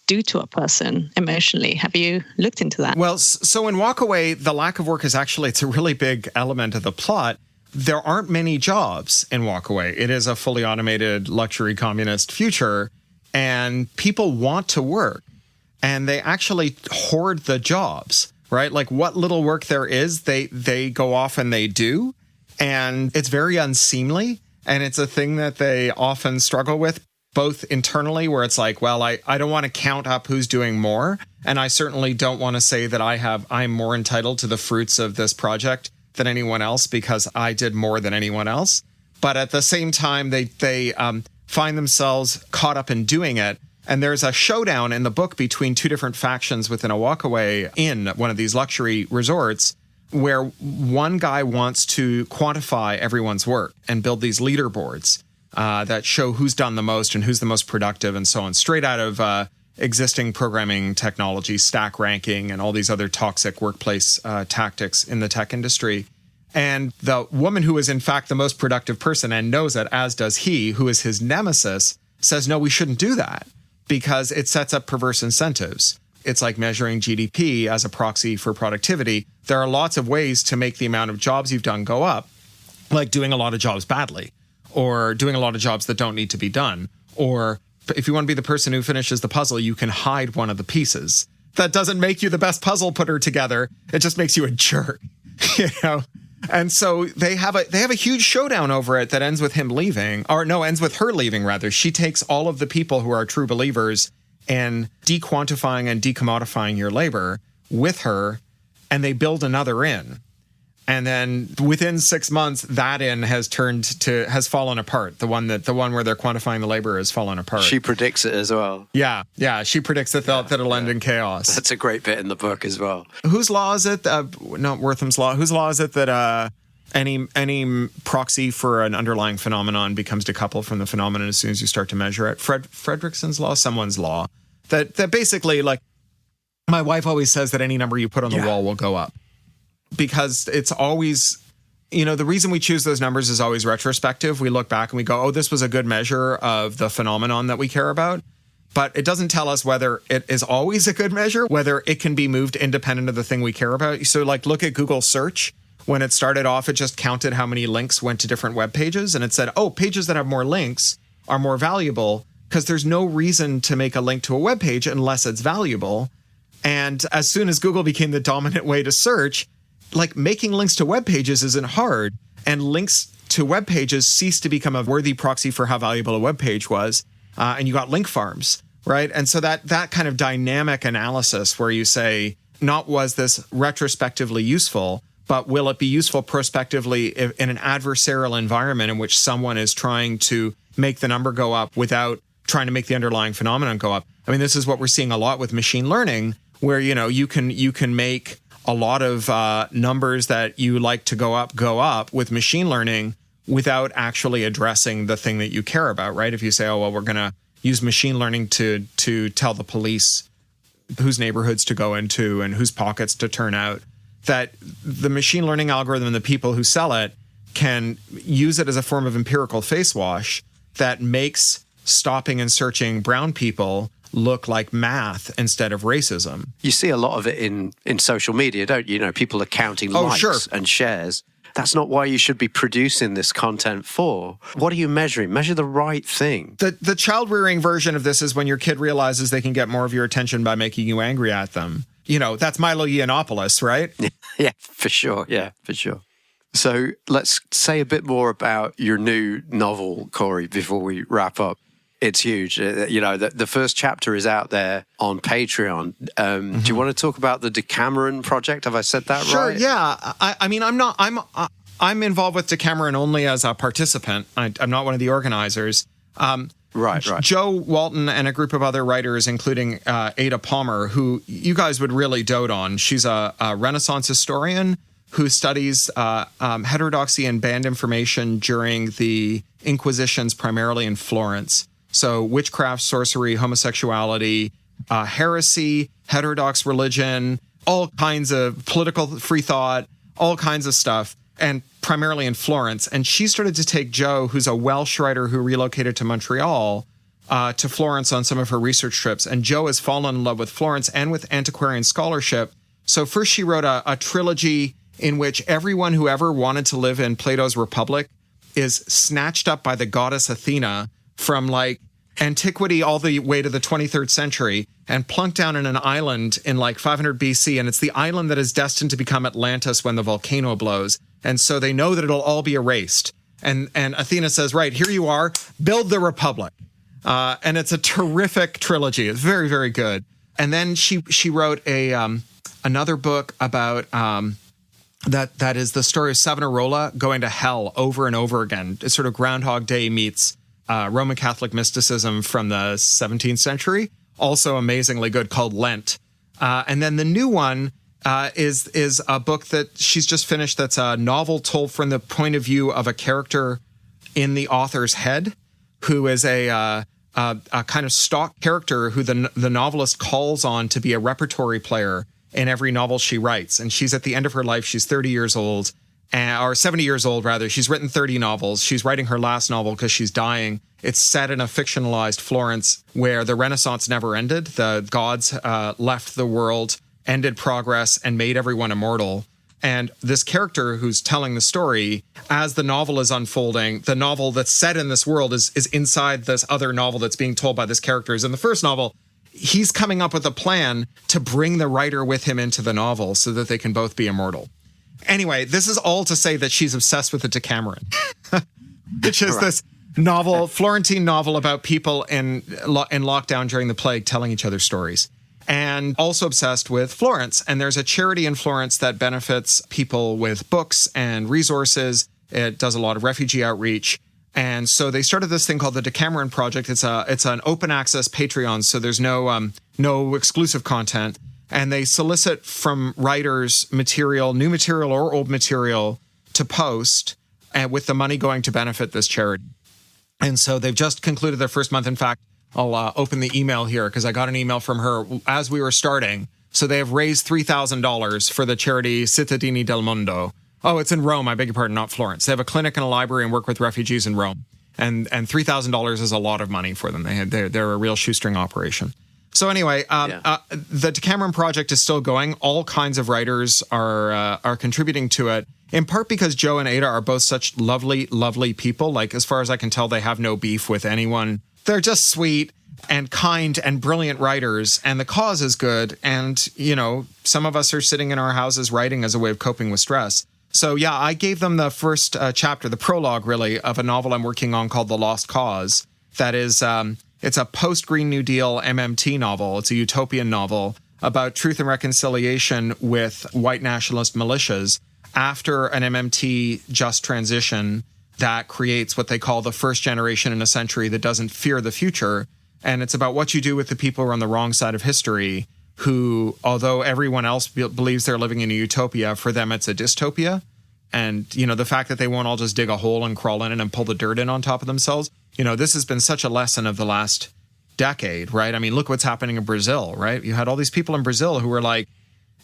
do to a person emotionally? Have you looked into that? Well, so in Walk Away, the lack of work is it's a really big element of the plot. There aren't many jobs in Walk Away. It is a fully automated luxury communist future, and people want to work. And they actually hoard the jobs, right? What little work there is, they go off and they do. And it's very unseemly. And it's a thing that they often struggle with, both internally, where it's I don't want to count up who's doing more. And I certainly don't want to say that I'm more entitled to the fruits of this project than anyone else because I did more than anyone else. But at the same time, they find themselves caught up in doing it. And there's a showdown in the book between two different factions within a walkaway in one of these luxury resorts where one guy wants to quantify everyone's work and build these leaderboards that show who's done the most and who's the most productive and so on, straight out of existing programming technology, stack ranking, and all these other toxic workplace tactics in the tech industry. And the woman who is in fact the most productive person and knows it, as does he, who is his nemesis, says, no, we shouldn't do that, because it sets up perverse incentives. It's like measuring GDP as a proxy for productivity. There are lots of ways to make the amount of jobs you've done go up, like doing a lot of jobs badly, or doing a lot of jobs that don't need to be done. Or if you want to be the person who finishes the puzzle, you can hide one of the pieces. That doesn't make you the best puzzle putter together. It just makes you a jerk, And so they have a huge showdown over it that ends with him leaving, ends with her leaving, rather. She takes all of the people who are true believers and dequantifying and decommodifying your labor with her, and they build another inn. And then within 6 months, that inn has fallen apart. The one where they're quantifying the labor has fallen apart. She predicts it as well. Yeah. She predicts that it'll end in chaos. That's a great bit in the book as well. Whose law is it? Not Wortham's law. Whose law is it that any proxy for an underlying phenomenon becomes decoupled from the phenomenon as soon as you start to measure it? Fredrickson's law, someone's law. That basically, like, my wife always says that any number you put on the wall will go up. Because it's always, the reason we choose those numbers is always retrospective. We look back and we go, oh, this was a good measure of the phenomenon that we care about. But it doesn't tell us whether it is always a good measure, whether it can be moved independent of the thing we care about. So look at Google search. When it started off, it just counted how many links went to different web pages. And it said, oh, pages that have more links are more valuable because there's no reason to make a link to a web page unless it's valuable. And as soon as Google became the dominant way to search, like making links to web pages isn't hard, and links to web pages ceased to become a worthy proxy for how valuable a web page was. And you got link farms, right? And so that kind of dynamic analysis where you say, not was this retrospectively useful, but will it be useful prospectively in an adversarial environment in which someone is trying to make the number go up without trying to make the underlying phenomenon go up? I mean, this is what we're seeing a lot with machine learning, where, you can make a lot of numbers that you like to go up with machine learning without actually addressing the thing that you care about, right? If you say, oh, well, we're going to use machine learning to tell the police whose neighborhoods to go into and whose pockets to turn out, that the machine learning algorithm and the people who sell it can use it as a form of empirical face wash that makes stopping and searching brown people look like math instead of racism. You see a lot of it in social media, don't you? People are counting likes and shares. That's not why you should be producing this content for. What are you measuring? Measure the right thing. The child-rearing version of this is when your kid realizes they can get more of your attention by making you angry at them. That's Milo Yiannopoulos, right? Yeah, for sure. Yeah, for sure. So let's say a bit more about your new novel, Cory, before we wrap up. It's huge. The first chapter is out there on Patreon. Do you want to talk about the Decameron project? Have I said that right? Sure, yeah. I'm involved with Decameron only as a participant. I'm not one of the organizers. Right. Joe Walton and a group of other writers, including Ada Palmer, who you guys would really dote on. She's a Renaissance historian who studies heterodoxy and banned information during the Inquisitions, primarily in Florence. So witchcraft, sorcery, homosexuality, heresy, heterodox religion, all kinds of political free thought, all kinds of stuff, and primarily in Florence. And she started to take Joe, who's a Welsh writer who relocated to Montreal, to Florence on some of her research trips. And Joe has fallen in love with Florence and with antiquarian scholarship. So first she wrote a trilogy in which everyone who ever wanted to live in Plato's Republic is snatched up by the goddess Athena from antiquity all the way to the 23rd century and plunked down in an island in 500 BC. And it's the island that is destined to become Atlantis when the volcano blows. And so they know that it'll all be erased. And Athena says, right, here you are, build the Republic. And it's a terrific trilogy. It's very, very good. And then she wrote another book about that is the story of Savonarola going to hell over and over again. It's sort of Groundhog Day meets Roman Catholic mysticism from the 17th century. Also amazingly good, called Lent. And then the new one is a book that she's just finished that's a novel told from the point of view of a character in the author's head, who is a kind of stock character who the novelist calls on to be a repertory player in every novel she writes. And she's at the end of her life. She's 30 years old, or 70 years old, rather. She's written 30 novels. She's writing her last novel because she's dying. It's set in a fictionalized Florence where the Renaissance never ended. The gods left the world, ended progress, and made everyone immortal. And this character who's telling the story, as the novel is unfolding, the novel that's set in this world is inside this other novel that's being told by this character. Is in the first novel, he's coming up with a plan to bring the writer with him into the novel so that they can both be immortal. Anyway, this is all to say that she's obsessed with the Decameron, which is this novel, Florentine novel about people in lockdown during the plague telling each other stories. And also obsessed with Florence. And there's a charity in Florence that benefits people with books and resources. It does a lot of refugee outreach. And so they started this thing called the Decameron Project. It's an open access Patreon, so there's no exclusive content. And they solicit from writers material, new material or old material, to post, and with the money going to benefit this charity. And so they've just concluded their first month. In fact, I'll open the email here because I got an email from her as we were starting. So they have raised $3,000 for the charity Cittadini del Mondo. Oh, it's in Rome. I beg your pardon, not Florence. They have a clinic and a library and work with refugees in Rome. And $3,000 is a lot of money for them. They're a real shoestring operation. So anyway, the Decameron Project is still going. All kinds of writers are contributing to it. in part because Joe and Ada are both such lovely, lovely people. Like, as far as I can tell, they have no beef with anyone. They're just sweet and kind and brilliant writers, and the cause is good. And, you know, some of us are sitting in our houses writing as a way of coping with stress. So, yeah, I gave them the first chapter, the prologue, really, of a novel I'm working on called The Lost Cause. That is, it's a post-Green New Deal MMT novel. It's a utopian novel about truth and reconciliation with white nationalist militias after an MMT just transition that creates what they call the first generation in a century that doesn't fear the future. And it's about what you do with the people who are on the wrong side of history, who, although everyone else believes they're living in a utopia, for them it's a dystopia. And, you know, the fact that they won't all just dig a hole and crawl in it and pull the dirt in on top of themselves, you know, this has been such a lesson of the last decade, right? I mean, look what's happening in Brazil, right? You had all these people in Brazil who were like,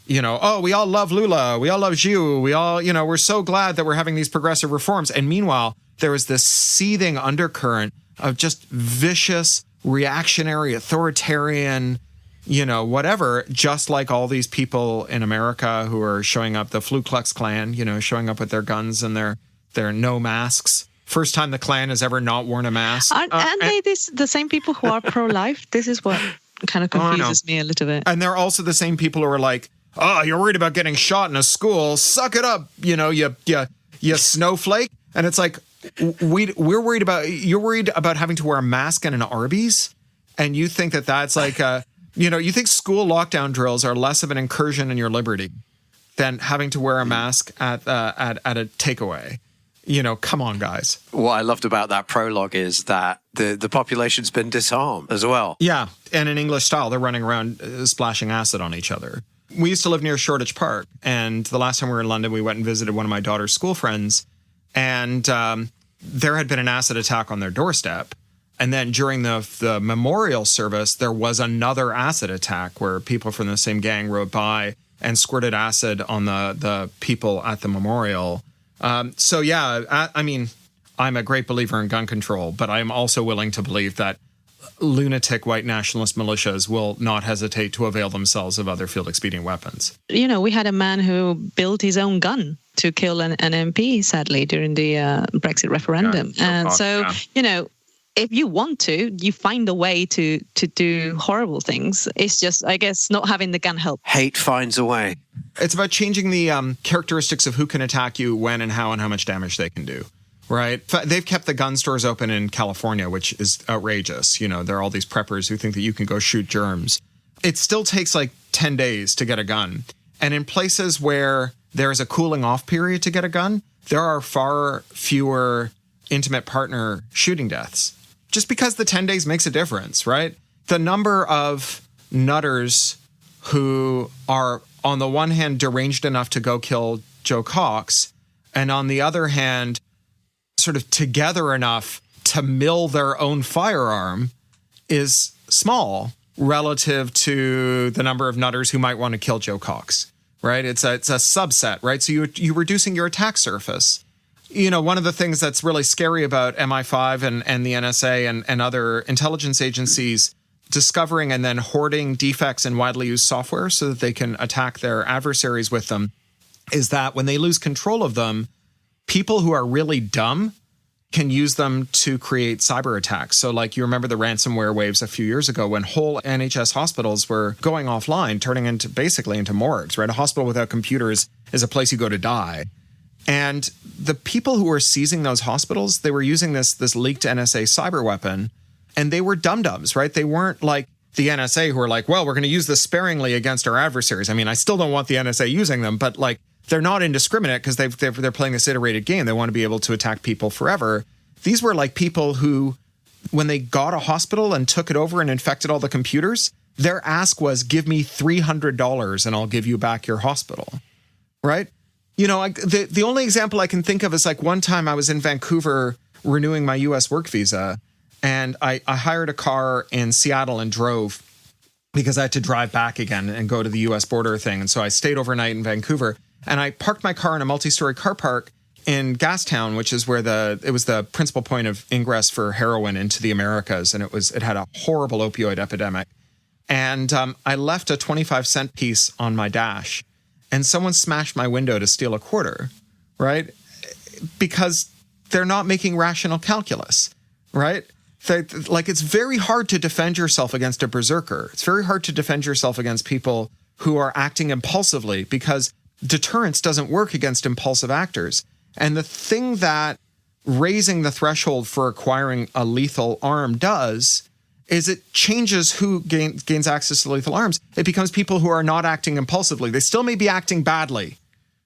you know, oh, we all love Lula, we all love Gil, we all, you know, we're so glad that we're having these progressive reforms. And meanwhile, there was this seething undercurrent of just vicious, reactionary, authoritarian, you know, whatever, just like all these people in America who are showing up, the Klux Klan, you know, showing up with their guns and their no masks. First time the Klan has ever not worn a mask. Aren't they the same people who are pro-life? This is what kind of confuses me a little bit. And they're also the same people who are like, oh, you're worried about getting shot in a school. Suck it up, you know, you snowflake. And it's like, you're worried about having to wear a mask in an Arby's, and you think that that's like you know, you think school lockdown drills are less of an incursion in your liberty than having to wear a mask at a takeaway. You know, come on, guys. What I loved about that prologue is that the population's been disarmed as well. Yeah, and in English style, they're running around splashing acid on each other. We used to live near Shoreditch Park, and the last time we were in London, we went and visited one of my daughter's school friends, and there had been an acid attack on their doorstep. And then during the memorial service, there was another acid attack where people from the same gang rode by and squirted acid on the people at the memorial. So, yeah, I mean, I'm a great believer in gun control, but I'm also willing to believe that lunatic white nationalist militias will not hesitate to avail themselves of other field expedient weapons. You know, we had a man who built his own gun to kill an MP, sadly, during the Brexit referendum. You know, if you want to, you find a way to do horrible things. It's just, I guess, not having the gun help. Hate finds a way. It's about changing the characteristics of who can attack you, when and how much damage they can do, right? They've kept the gun stores open in California, which is outrageous. You know, there are all these preppers who think that you can go shoot germs. It still takes like 10 days to get a gun. And in places where there is a cooling off period to get a gun, there are far fewer intimate partner shooting deaths. Just because the 10 days makes a difference, right? The number of nutters who are, on the one hand, deranged enough to go kill Joe Cox, and on the other hand, sort of together enough to mill their own firearm is small relative to the number of nutters who might want to kill Joe Cox, right? It's a subset, right? So you're reducing your attack surface. You know, one of the things that's really scary about MI5 and the NSA and other intelligence agencies discovering and then hoarding defects in widely used software so that they can attack their adversaries with them is that when they lose control of them, people who are really dumb can use them to create cyber attacks. So like you remember the ransomware waves a few years ago when whole NHS hospitals were going offline, turning into basically into morgues, right? A hospital without computers is a place you go to die. And the people who were seizing those hospitals, they were using this leaked NSA cyber weapon, and they were dum-dums, right? They weren't like the NSA who are like, well, we're going to use this sparingly against our adversaries. I mean, I still don't want the NSA using them, but like they're not indiscriminate because they're playing this iterated game. They want to be able to attack people forever. These were like people who, when they got a hospital and took it over and infected all the computers, their ask was, give me $300 and I'll give you back your hospital, right? You know, the only example I can think of is like one time I was in Vancouver renewing my U.S. work visa, and I hired a car in Seattle and drove because I had to drive back again and go to the U.S. border thing. And so I stayed overnight in Vancouver, and I parked my car in a multi-story car park in Gastown, which is where it was the principal point of ingress for heroin into the Americas, and it had a horrible opioid epidemic. And I left a 25-cent piece on my dash. And someone smashed my window to steal a quarter, right? Because they're not making rational calculus, right? Like, it's very hard to defend yourself against a berserker. It's very hard to defend yourself against people who are acting impulsively, because deterrence doesn't work against impulsive actors. And the thing that raising the threshold for acquiring a lethal arm does is it changes who gains access to lethal arms. It becomes people who are not acting impulsively. They still may be acting badly,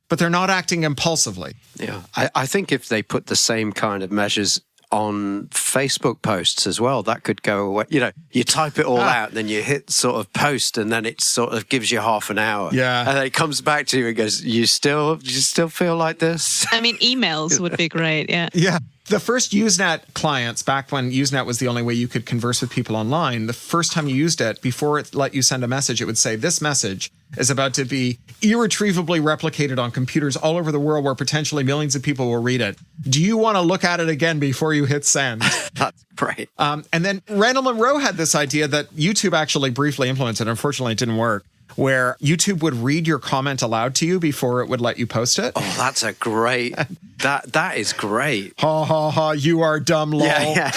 but they're not acting impulsively. Yeah, I think if they put the same kind of measures on Facebook posts as well, that could go away. You know, you type it all out, then you hit sort of post, and then it sort of gives you half an hour. Yeah. And then it comes back to you and goes, you still feel like this? I mean, emails would be great. Yeah. Yeah. The first Usenet clients, back when Usenet was the only way you could converse with people online, the first time you used it, before it let you send a message, it would say, this message is about to be irretrievably replicated on computers all over the world where potentially millions of people will read it. Do you want to look at it again before you hit send? That's great. And then Randall Munroe had this idea that YouTube actually briefly implemented. Unfortunately, it didn't work, where YouTube would read your comment aloud to you before it would let you post it. Oh, that's a great... That is great. Ha, ha, ha, you are dumb, lol. Yeah.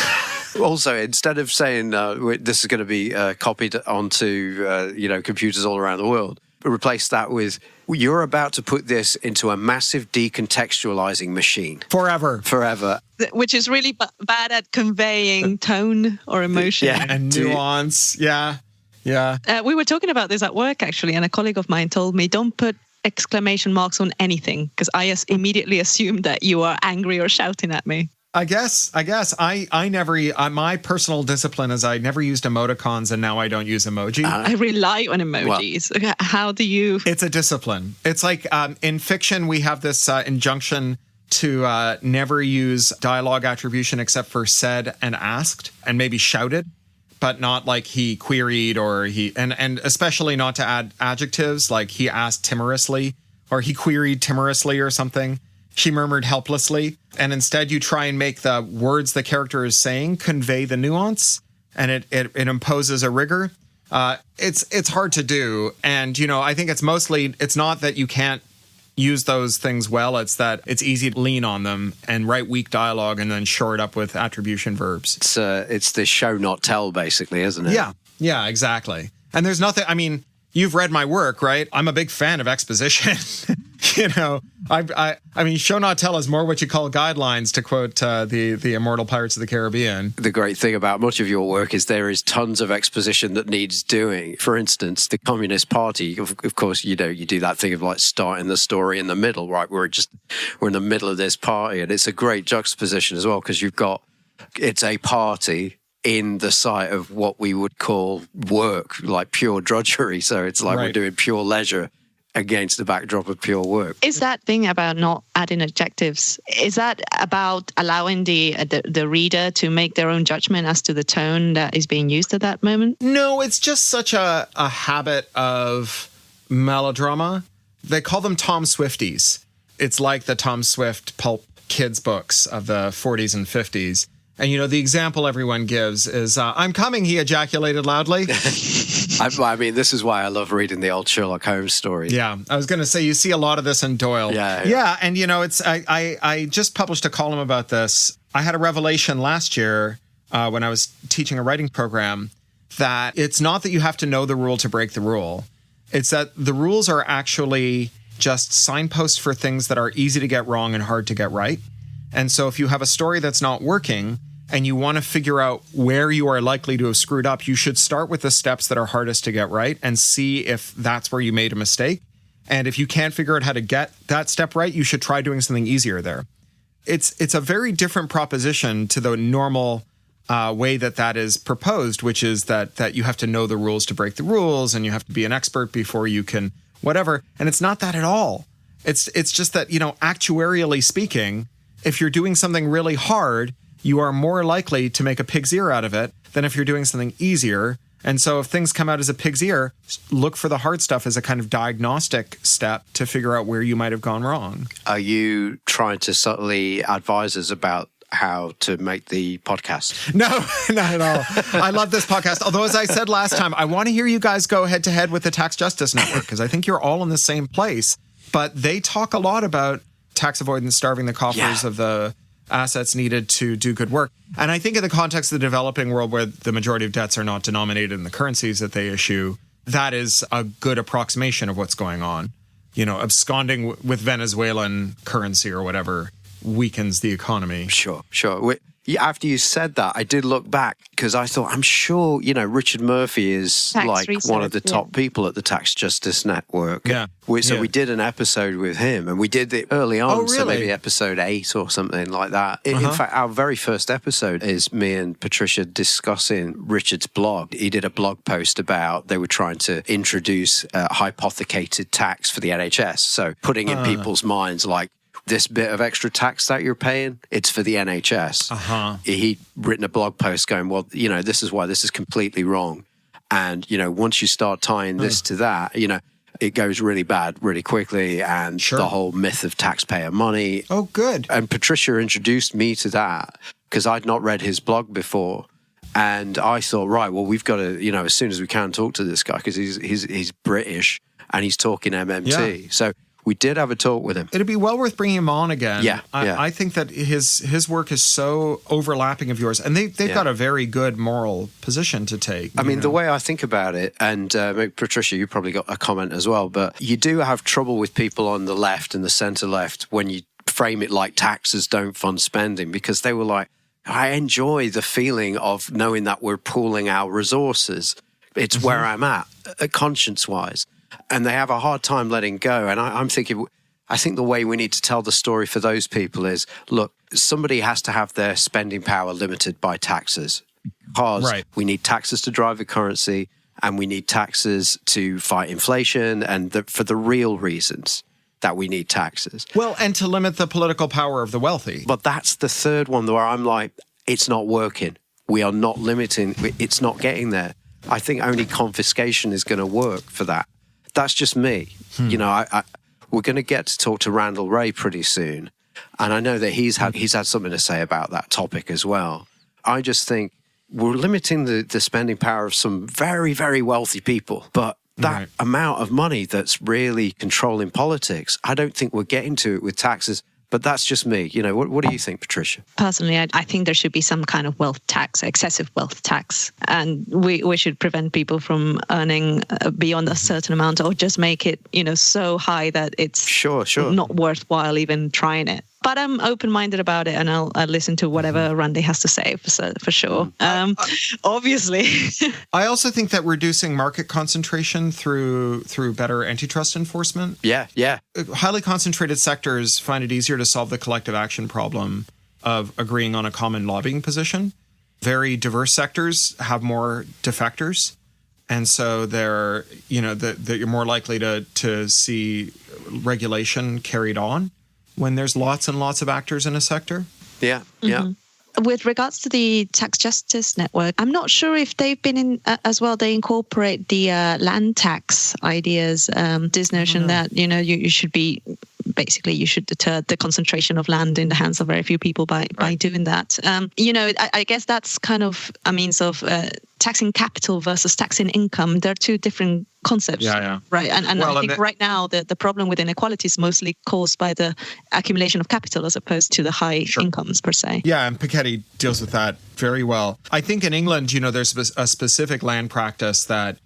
Also, instead of saying this is going to be copied onto computers all around the world, replace that with, you're about to put this into a massive decontextualizing machine. Forever. Which is really bad at conveying tone or emotion. Yeah, and nuance. Yeah. We were talking about this at work, actually, and a colleague of mine told me, don't put exclamation marks on anything, because I immediately assumed that you are angry or shouting at me. I guess I never, my personal discipline is I never used emoticons, and now I don't use emoji. I rely on emojis. Well, how do you? It's a discipline. It's like in fiction, we have this injunction to never use dialogue attribution except for said and asked, and maybe shouted, but not like he queried or he, and especially not to add adjectives like he asked timorously or he queried timorously or something. She murmured helplessly. And instead you try and make the words the character is saying convey the nuance, and it imposes a rigor. It's hard to do. And, I think it's not that you can't use those things well. It's that it's easy to lean on them and write weak dialogue and then shore it up with attribution verbs. It's the show not tell, basically, isn't it? Yeah, exactly. And there's nothing, you've read my work, right? I'm a big fan of exposition. I mean, show not tell is more what you call guidelines, to quote the immortal Pirates of the Caribbean. The great thing about much of your work is there is tons of exposition that needs doing. For instance, the Communist Party, of course, you do that thing of like starting the story in the middle, right? We're in the middle of this party, and it's a great juxtaposition as well, because it's a party in the sight of what we would call work, like pure drudgery. So it's like We're doing pure leisure against the backdrop of pure work. Is that thing about not adding adjectives, is that about allowing the reader to make their own judgment as to the tone that is being used at that moment? No, it's just such a habit of melodrama. They call them Tom Swifties. It's like the Tom Swift pulp kids books of the 40s and 50s. And, the example everyone gives is, I'm coming, he ejaculated loudly. I mean, this is why I love reading the old Sherlock Holmes stories. Yeah, I was going to say, you see a lot of this in Doyle. Yeah, and, it's I just published a column about this. I had a revelation last year when I was teaching a writing program that it's not that you have to know the rule to break the rule. It's that the rules are actually just signposts for things that are easy to get wrong and hard to get right. And so if you have a story that's not working, and you want to figure out where you are likely to have screwed up, you should start with the steps that are hardest to get right and see if that's where you made a mistake. And if you can't figure out how to get that step right, you should try doing something easier there. It's a very different proposition to the normal way that is proposed, which is that you have to know the rules to break the rules, and you have to be an expert before you can whatever. And it's not that at all. It's just that, actuarially speaking, if you're doing something really hard, you are more likely to make a pig's ear out of it than if you're doing something easier. And so if things come out as a pig's ear, look for the hard stuff as a kind of diagnostic step to figure out where you might have gone wrong. Are you trying to subtly advise us about how to make the podcast? No, not at all. I love this podcast. Although, as I said last time, I want to hear you guys go head to head with the Tax Justice Network, because I think you're all in the same place. But they talk a lot about tax avoidance starving the coffers of the assets needed to do good work. And I think in the context of the developing world where the majority of debts are not denominated in the currencies that they issue, that is a good approximation of what's going on. You know, absconding with Venezuelan currency or whatever weakens the economy. Sure. After you said that, I did look back because I thought, I'm sure, you know, Richard Murphy is tax like research, one of the top people at the Tax Justice Network. Yeah. So we did an episode with him, and we did it early on. Oh, really? So maybe episode 8 or something like that. In fact, our very first episode is me and Patricia discussing Richard's blog. He did a blog post about they were trying to introduce hypothecated tax for the NHS. So putting in people's minds like, this bit of extra tax that you're paying, it's for the NHS. He'd written a blog post going, well, you know, this is why this is completely wrong. And, you know, once you start tying this to that, you know, it goes really bad really quickly. And the whole myth of taxpayer money. Oh, good. And Patricia introduced me to that because I'd not read his blog before. And I thought, right, well, we've got to, you know, as soon as we can talk to this guy because he's British and he's talking MMT. Yeah. So we did have a talk with him. It'd be well worth bringing him on again. Yeah. I think that his work is so overlapping of yours, and they've got a very good moral position to take. I mean, the way I think about it, and Patricia, you probably got a comment as well, but you do have trouble with people on the left and the centre left when you frame it like taxes don't fund spending, because they were like, I enjoy the feeling of knowing that we're pooling our resources. It's where I'm at, conscience-wise. And they have a hard time letting go. And I'm thinking, I think the way we need to tell the story for those people is, look, somebody has to have their spending power limited by taxes because we need taxes to drive the currency and we need taxes to fight inflation and for the real reasons that we need taxes. Well, and to limit the political power of the wealthy. But that's the third one where I'm like, it's not working. We are not limiting. It's not getting there. I think only confiscation is going to work for that. That's just me. You know, we're going to get to talk to Randall Wray pretty soon. And I know that he's had something to say about that topic as well. I just think we're limiting the spending power of some very, very wealthy people. But that amount of money that's really controlling politics, I don't think we're getting to it with taxes. But that's just me. You know, what do you think, Patricia? Personally, I think there should be some kind of wealth tax, excessive wealth tax. And we should prevent people from earning beyond a certain amount, or just make it, you know, so high that it's not worthwhile even trying it. But I'm open-minded about it, and I'll listen to whatever Randy has to say for sure. Obviously. I also think that reducing market concentration through better antitrust enforcement. Yeah. Highly concentrated sectors find it easier to solve the collective action problem of agreeing on a common lobbying position. Very diverse sectors have more defectors. And so they're, you know, that you're more likely to see regulation carried on when there's lots and lots of actors in a sector. Yeah. With regards to the Tax Justice Network, I'm not sure if they've been in as well. They incorporate the land tax ideas, this notion that, you know, you should be, basically you should deter the concentration of land in the hands of very few people by doing that. You know, I guess that's kind of a means of taxing capital versus taxing income. They're two different concepts, right? And I think right now the problem with inequality is mostly caused by the accumulation of capital as opposed to the high incomes per se. Yeah, and Piketty deals with that very well. I think in England, you know, there's a specific land practice that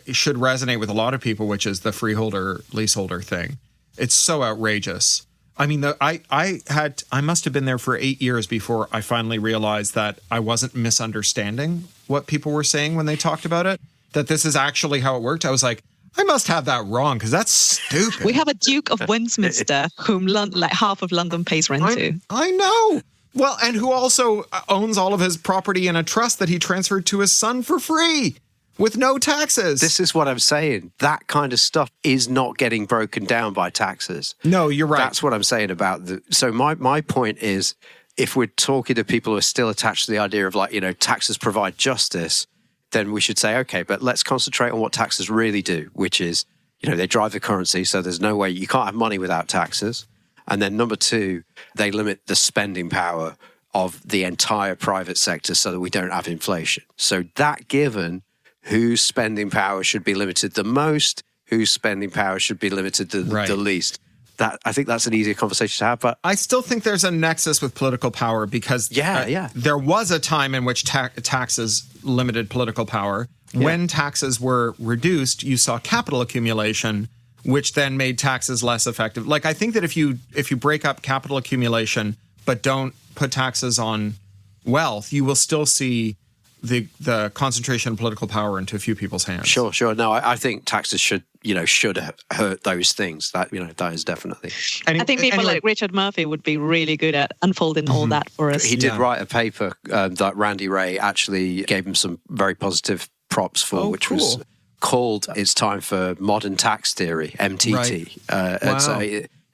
should resonate with a lot of people, which is the freeholder leaseholder thing. It's so outrageous. I mean, I must have been there for 8 years before I finally realized that I wasn't misunderstanding what people were saying when they talked about it, that this is actually how it worked. I was like, I must have that wrong because that's stupid. We have a Duke of Westminster whom half of London pays rent to. I know. Well, and who also owns all of his property in a trust that he transferred to his son for free with no taxes. This is what I'm saying. That kind of stuff is not getting broken down by taxes. No, you're right. That's what I'm saying about so my point is, if we're talking to people who are still attached to the idea of, like, you know, taxes provide justice, then we should say, okay, but let's concentrate on what taxes really do, which is, you know, they drive the currency. So there's no way you can't have money without taxes. And then number two, they limit the spending power of the entire private sector so that we don't have inflation. So that given, whose spending power should be limited the most, whose spending power should be limited the least. I think that's an easier conversation to have. But I still think there's a nexus with political power because there was a time in which taxes limited political power. Yeah. When taxes were reduced, you saw capital accumulation, which then made taxes less effective. Like, I think that if you break up capital accumulation but don't put taxes on wealth, you will still see the concentration of political power into a few people's hands. Sure. No, I think taxes should hurt those things. That is definitely. I think people like Richard Murphy would be really good at unfolding all that for us. He did write a paper that Randy Ray actually gave him some very positive props for, which was called "It's Time for Modern Tax Theory" (MTT). Right. Wow. So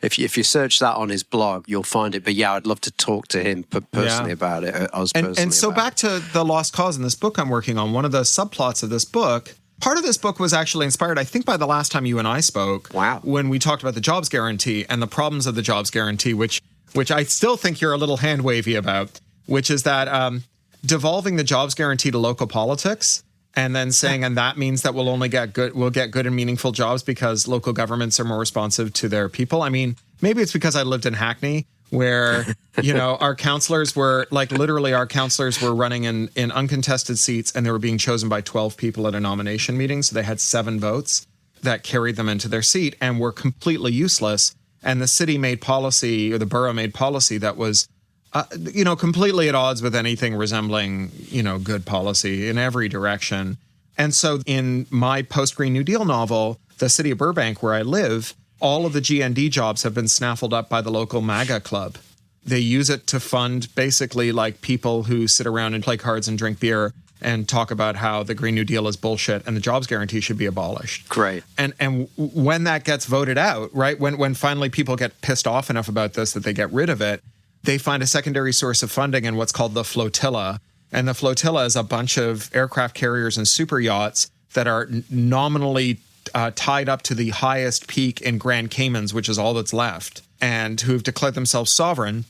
if you search that on his blog, you'll find it. But yeah, I'd love to talk to him personally about it. And so back to The Lost Cause in this book I'm working on, one of the subplots of this book, part of this book was actually inspired, I think, by the last time you and I spoke. Wow. When we talked about the jobs guarantee and the problems of the jobs guarantee, which I still think you're a little hand wavy about, which is that devolving the jobs guarantee to local politics and then saying, and that means that we'll get good and meaningful jobs because local governments are more responsive to their people. I mean, maybe it's because I lived in Hackney, where, our counselors were running in uncontested seats, and they were being chosen by 12 people at a nomination meeting. So they had 7 votes that carried them into their seat and were completely useless. And the city made policy, or the borough made policy that was completely at odds with anything resembling, good policy in every direction. And so in my post-Green New Deal novel, The City of Burbank, where I live, all of the GND jobs have been snaffled up by the local MAGA club. They use it to fund basically like people who sit around and play cards and drink beer and talk about how the Green New Deal is bullshit and the jobs guarantee should be abolished. Great. And when that gets voted out, right, when finally people get pissed off enough about this that they get rid of it, they find a secondary source of funding in what's called the flotilla. And the flotilla is a bunch of aircraft carriers and super yachts that are nominally tied up to the highest peak in Grand Caymans, which is all that's left, and who've declared themselves sovereign,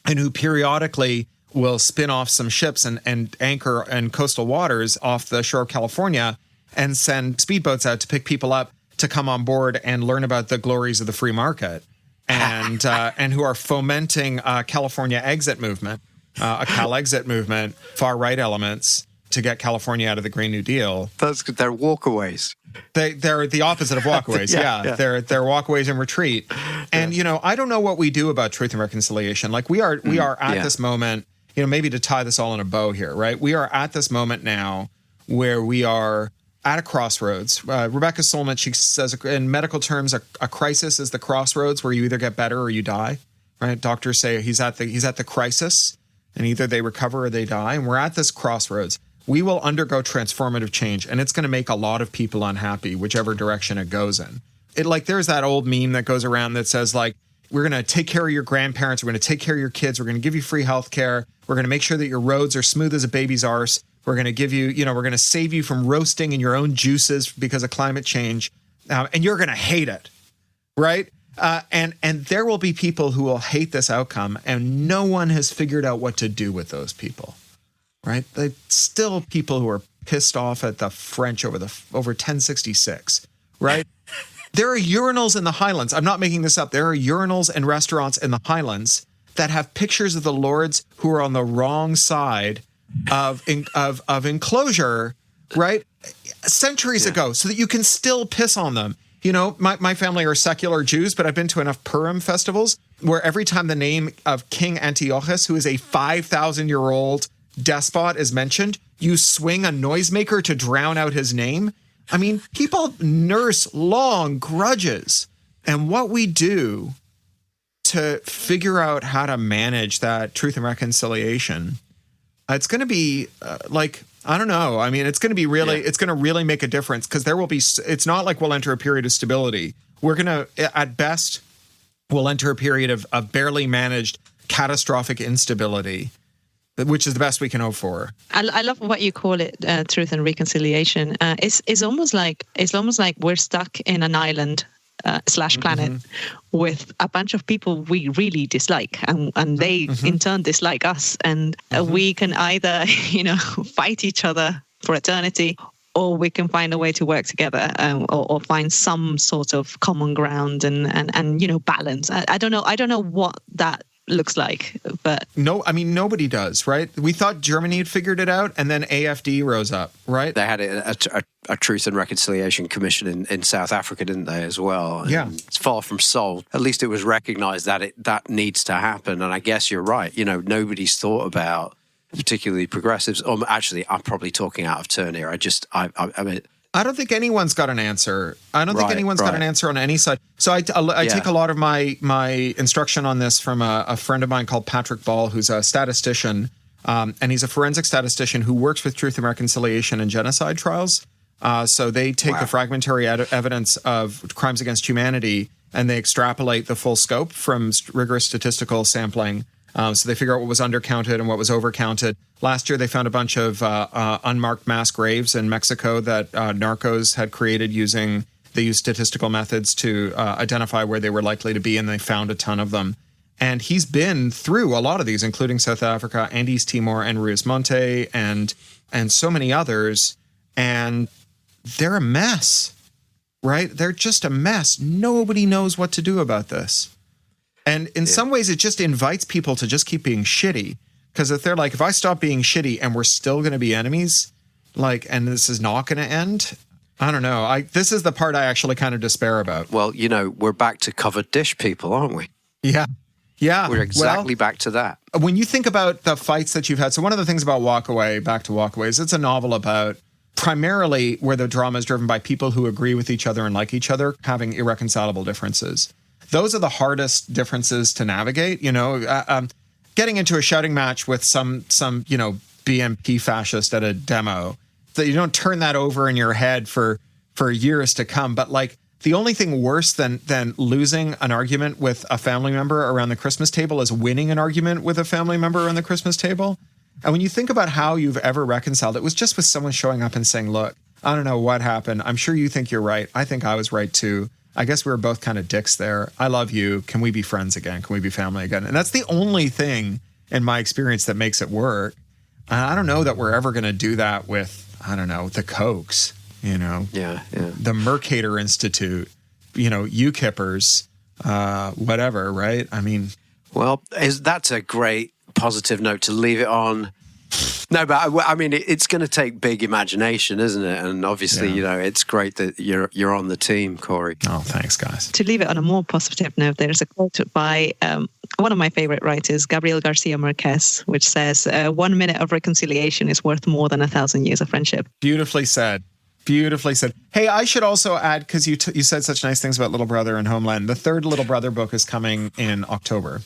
and who periodically will spin off some ships and anchor in coastal waters off the shore of California and send speedboats out to pick people up to come on board and learn about the glories of the free market. And who are fomenting a California exit movement, a Cal exit movement, far right elements to get California out of the Green New Deal. They're walkaways. They're the opposite of walkaways. yeah. They're walkaways in retreat. And I don't know what we do about truth and reconciliation. Like we are at this moment. Maybe to tie this all in a bow here, right? We are at this moment now where we are at a crossroads. Rebecca Solnit, she says in medical terms, a crisis is the crossroads where you either get better or you die, right? Doctors say he's at the crisis, and either they recover or they die. And we're at this crossroads. We will undergo transformative change, and it's going to make a lot of people unhappy, whichever direction it goes in. There's that old meme that goes around that says, like, we're going to take care of your grandparents, we're going to take care of your kids, we're going to give you free health care, we're going to make sure that your roads are smooth as a baby's arse, we're going to give you, we're going to save you from roasting in your own juices because of climate change, and you're going to hate it, right? And there will be people who will hate this outcome, and no one has figured out what to do with those people, right? They still people who are pissed off at the French over 1066, right? There are urinals in the Highlands. I'm not making this up. There are urinals and restaurants in the Highlands that have pictures of the lords who are on the wrong side of enclosure, right? Centuries ago, so that you can still piss on them. My family are secular Jews, but I've been to enough Purim festivals where every time the name of King Antiochus, who is a 5,000-year-old despot, is mentioned, you swing a noisemaker to drown out his name. I mean, people nurse long grudges. And what we do to figure out how to manage that truth and reconciliation, it's going to be I don't know. I mean, it's going to be it's going to really make a difference because there will be, it's not like we'll enter a period of stability. We're going to, at best, we'll enter a period of barely managed catastrophic instability, which is the best we can hope for. I love what you call it, truth and reconciliation. It's almost like we're stuck in an island / planet with a bunch of people we really dislike, and they in turn dislike us, and we can either fight each other for eternity, or we can find a way to work together, or find some sort of common ground and balance. I don't know what that looks like, but no, I mean, nobody does, right? We thought Germany had figured it out, and then AfD rose up, right? They had a Truth and Reconciliation Commission in South Africa, didn't they, as well? And yeah. It's far from solved. At least it was recognized that needs to happen. And I guess you're right. Nobody's thought about, particularly progressives. Actually, I'm probably talking out of turn here. I mean, I don't think anyone's got an answer. I don't think anyone's got an answer on any side. So I take a lot of my instruction on this from a friend of mine called Patrick Ball, who's a statistician, and he's a forensic statistician who works with truth and reconciliation and genocide trials. So they take the fragmentary evidence of crimes against humanity and they extrapolate the full scope from rigorous statistical sampling. So they figure out what was undercounted and what was overcounted. Last year, they found a bunch of unmarked mass graves in Mexico that narcos had created using statistical methods to identify where they were likely to be, and they found a ton of them. And he's been through a lot of these, including South Africa and East Timor and Ruiz Monte and so many others. And they're a mess, right? They're just a mess. Nobody knows what to do about this. And in some ways, it just invites people to just keep being shitty. Because if they're like, if I stop being shitty and we're still going to be enemies, and this is not going to end, I don't know. This is the part I actually kind of despair about. Well, we're back to covered dish people, aren't we? Yeah. Yeah. We're exactly back to that. When you think about the fights that you've had, so one of the things about Back to Walkaway, is it's a novel about primarily where the drama is driven by people who agree with each other and like each other having irreconcilable differences. Those are the hardest differences to navigate, getting into a shouting match with some BMP fascist at a demo, that you don't turn that over in your head for years to come. But the only thing worse than losing an argument with a family member around the Christmas table is winning an argument with a family member around the Christmas table. And when you think about how you've ever reconciled, it was just with someone showing up and saying, look, I don't know what happened. I'm sure you think you're right. I think I was right too. I guess we were both kind of dicks there. I love you. Can we be friends again? Can we be family again? And that's the only thing in my experience that makes it work. I don't know that we're ever going to do that with, the Kochs, the Mercator Institute, UKIPers, whatever, right? I mean. Well, that's a great positive note to leave it on. No, but I mean, it's going to take big imagination, isn't it? And obviously, it's great that you're on the team, Cory. Oh, thanks, guys. To leave it on a more positive note, there's a quote by one of my favorite writers, Gabriel Garcia Marquez, which says, 1 minute of reconciliation is worth more than 1,000 years of friendship. Beautifully said. Beautifully said. Hey, I should also add, because you said such nice things about Little Brother and Homeland, the third Little Brother book is coming in October.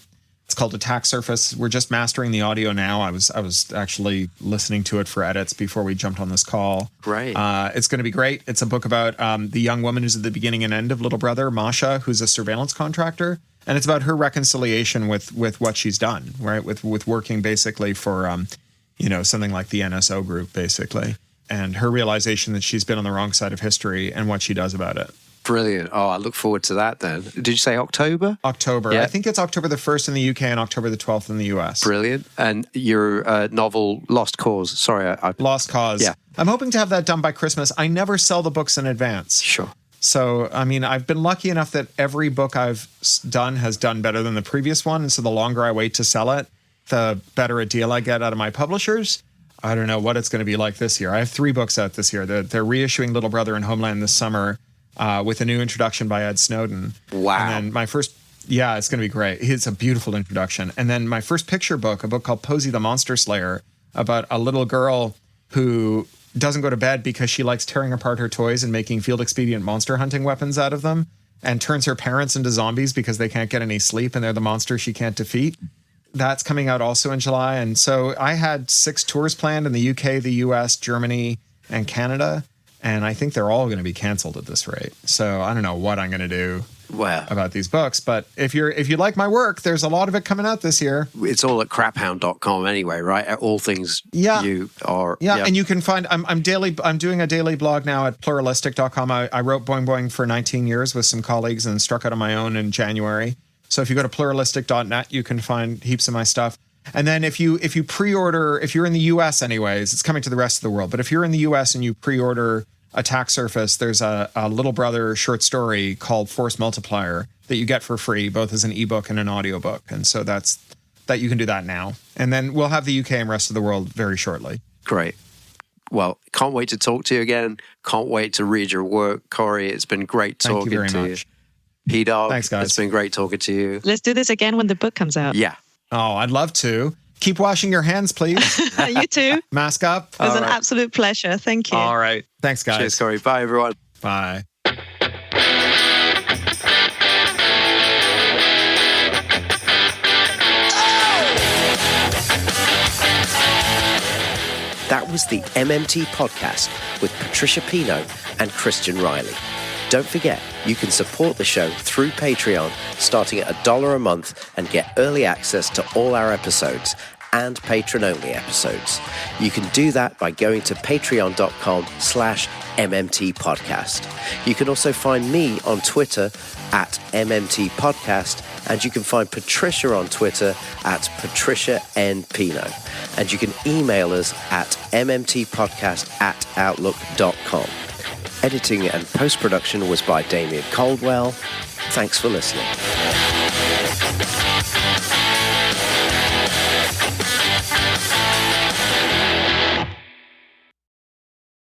It's called Attack Surface. We're just mastering the audio now. I was actually listening to it for edits before we jumped on this call. Great. It's going to be great. It's a book about the young woman who's at the beginning and end of Little Brother, Masha, who's a surveillance contractor. And it's about her reconciliation with what she's done, right? With working basically for, something like the NSO group, basically. And her realization that she's been on the wrong side of history and what she does about it. Brilliant. Oh, I look forward to that then. Did you say October? October. Yeah. I think it's October the 1st in the UK and October the 12th in the US. Brilliant. And your novel, Lost Cause. Sorry. Lost Cause. Yeah. I'm hoping to have that done by Christmas. I never sell the books in advance. Sure. So, I mean, I've been lucky enough that every book I've done has done better than the previous one. And so the longer I wait to sell it, the better a deal I get out of my publishers. I don't know what it's going to be like this year. I have 3 books out this year. They're reissuing Little Brother and Homeland this summer. With a new introduction by Ed Snowden. Wow. And then my first, it's going to be great. It's a beautiful introduction. And then my first picture book, a book called Posey the Monster Slayer, about a little girl who doesn't go to bed because she likes tearing apart her toys and making field expedient monster hunting weapons out of them, and turns her parents into zombies because they can't get any sleep and they're the monster she can't defeat. That's coming out also in July. And so I had 6 tours planned in the UK, the US, Germany, and Canada. And I think they're all going to be canceled at this rate. So I don't know what I'm going to do about these books. But if you like my work, there's a lot of it coming out this year. It's all at craphound.com anyway, right? All things you are. Yeah, and you can find, I'm doing a daily blog now at pluralistic.com. I wrote Boing Boing for 19 years with some colleagues and struck out on my own in January. So if you go to pluralistic.net, you can find heaps of my stuff. And then if you pre-order, if you're in the US anyways, it's coming to the rest of the world. But if you're in the US and you pre-order Attack Surface, there's a Little Brother short story called Force Multiplier that you get for free, both as an ebook and an audiobook. And so that you can do that now. And then we'll have the UK and rest of the world very shortly. Great. Well, can't wait to talk to you again. Can't wait to read your work, Cory. It's been great talking to you. Thank you very much. P-Dog, thanks, guys. It's been great talking to you. Let's do this again when the book comes out. Yeah. Oh, I'd love to. Keep washing your hands, please. You too. Mask up. It was an absolute pleasure. Thank you. All right. Thanks, guys. Cheers, Cory. Bye, everyone. Bye. That was the MMT podcast with Patricia Pino and Christian Riley. Don't forget, you can support the show through Patreon starting at $1 a month and get early access to all our episodes and patron-only episodes. You can do that by going to patreon.com/MMT podcast. You can also find me on Twitter at MMT podcast, and you can find Patricia on Twitter at Patricia N. Pino. And you can email us at mmtpodcast@outlook.com. Editing and post-production was by Damien Caldwell. Thanks for listening.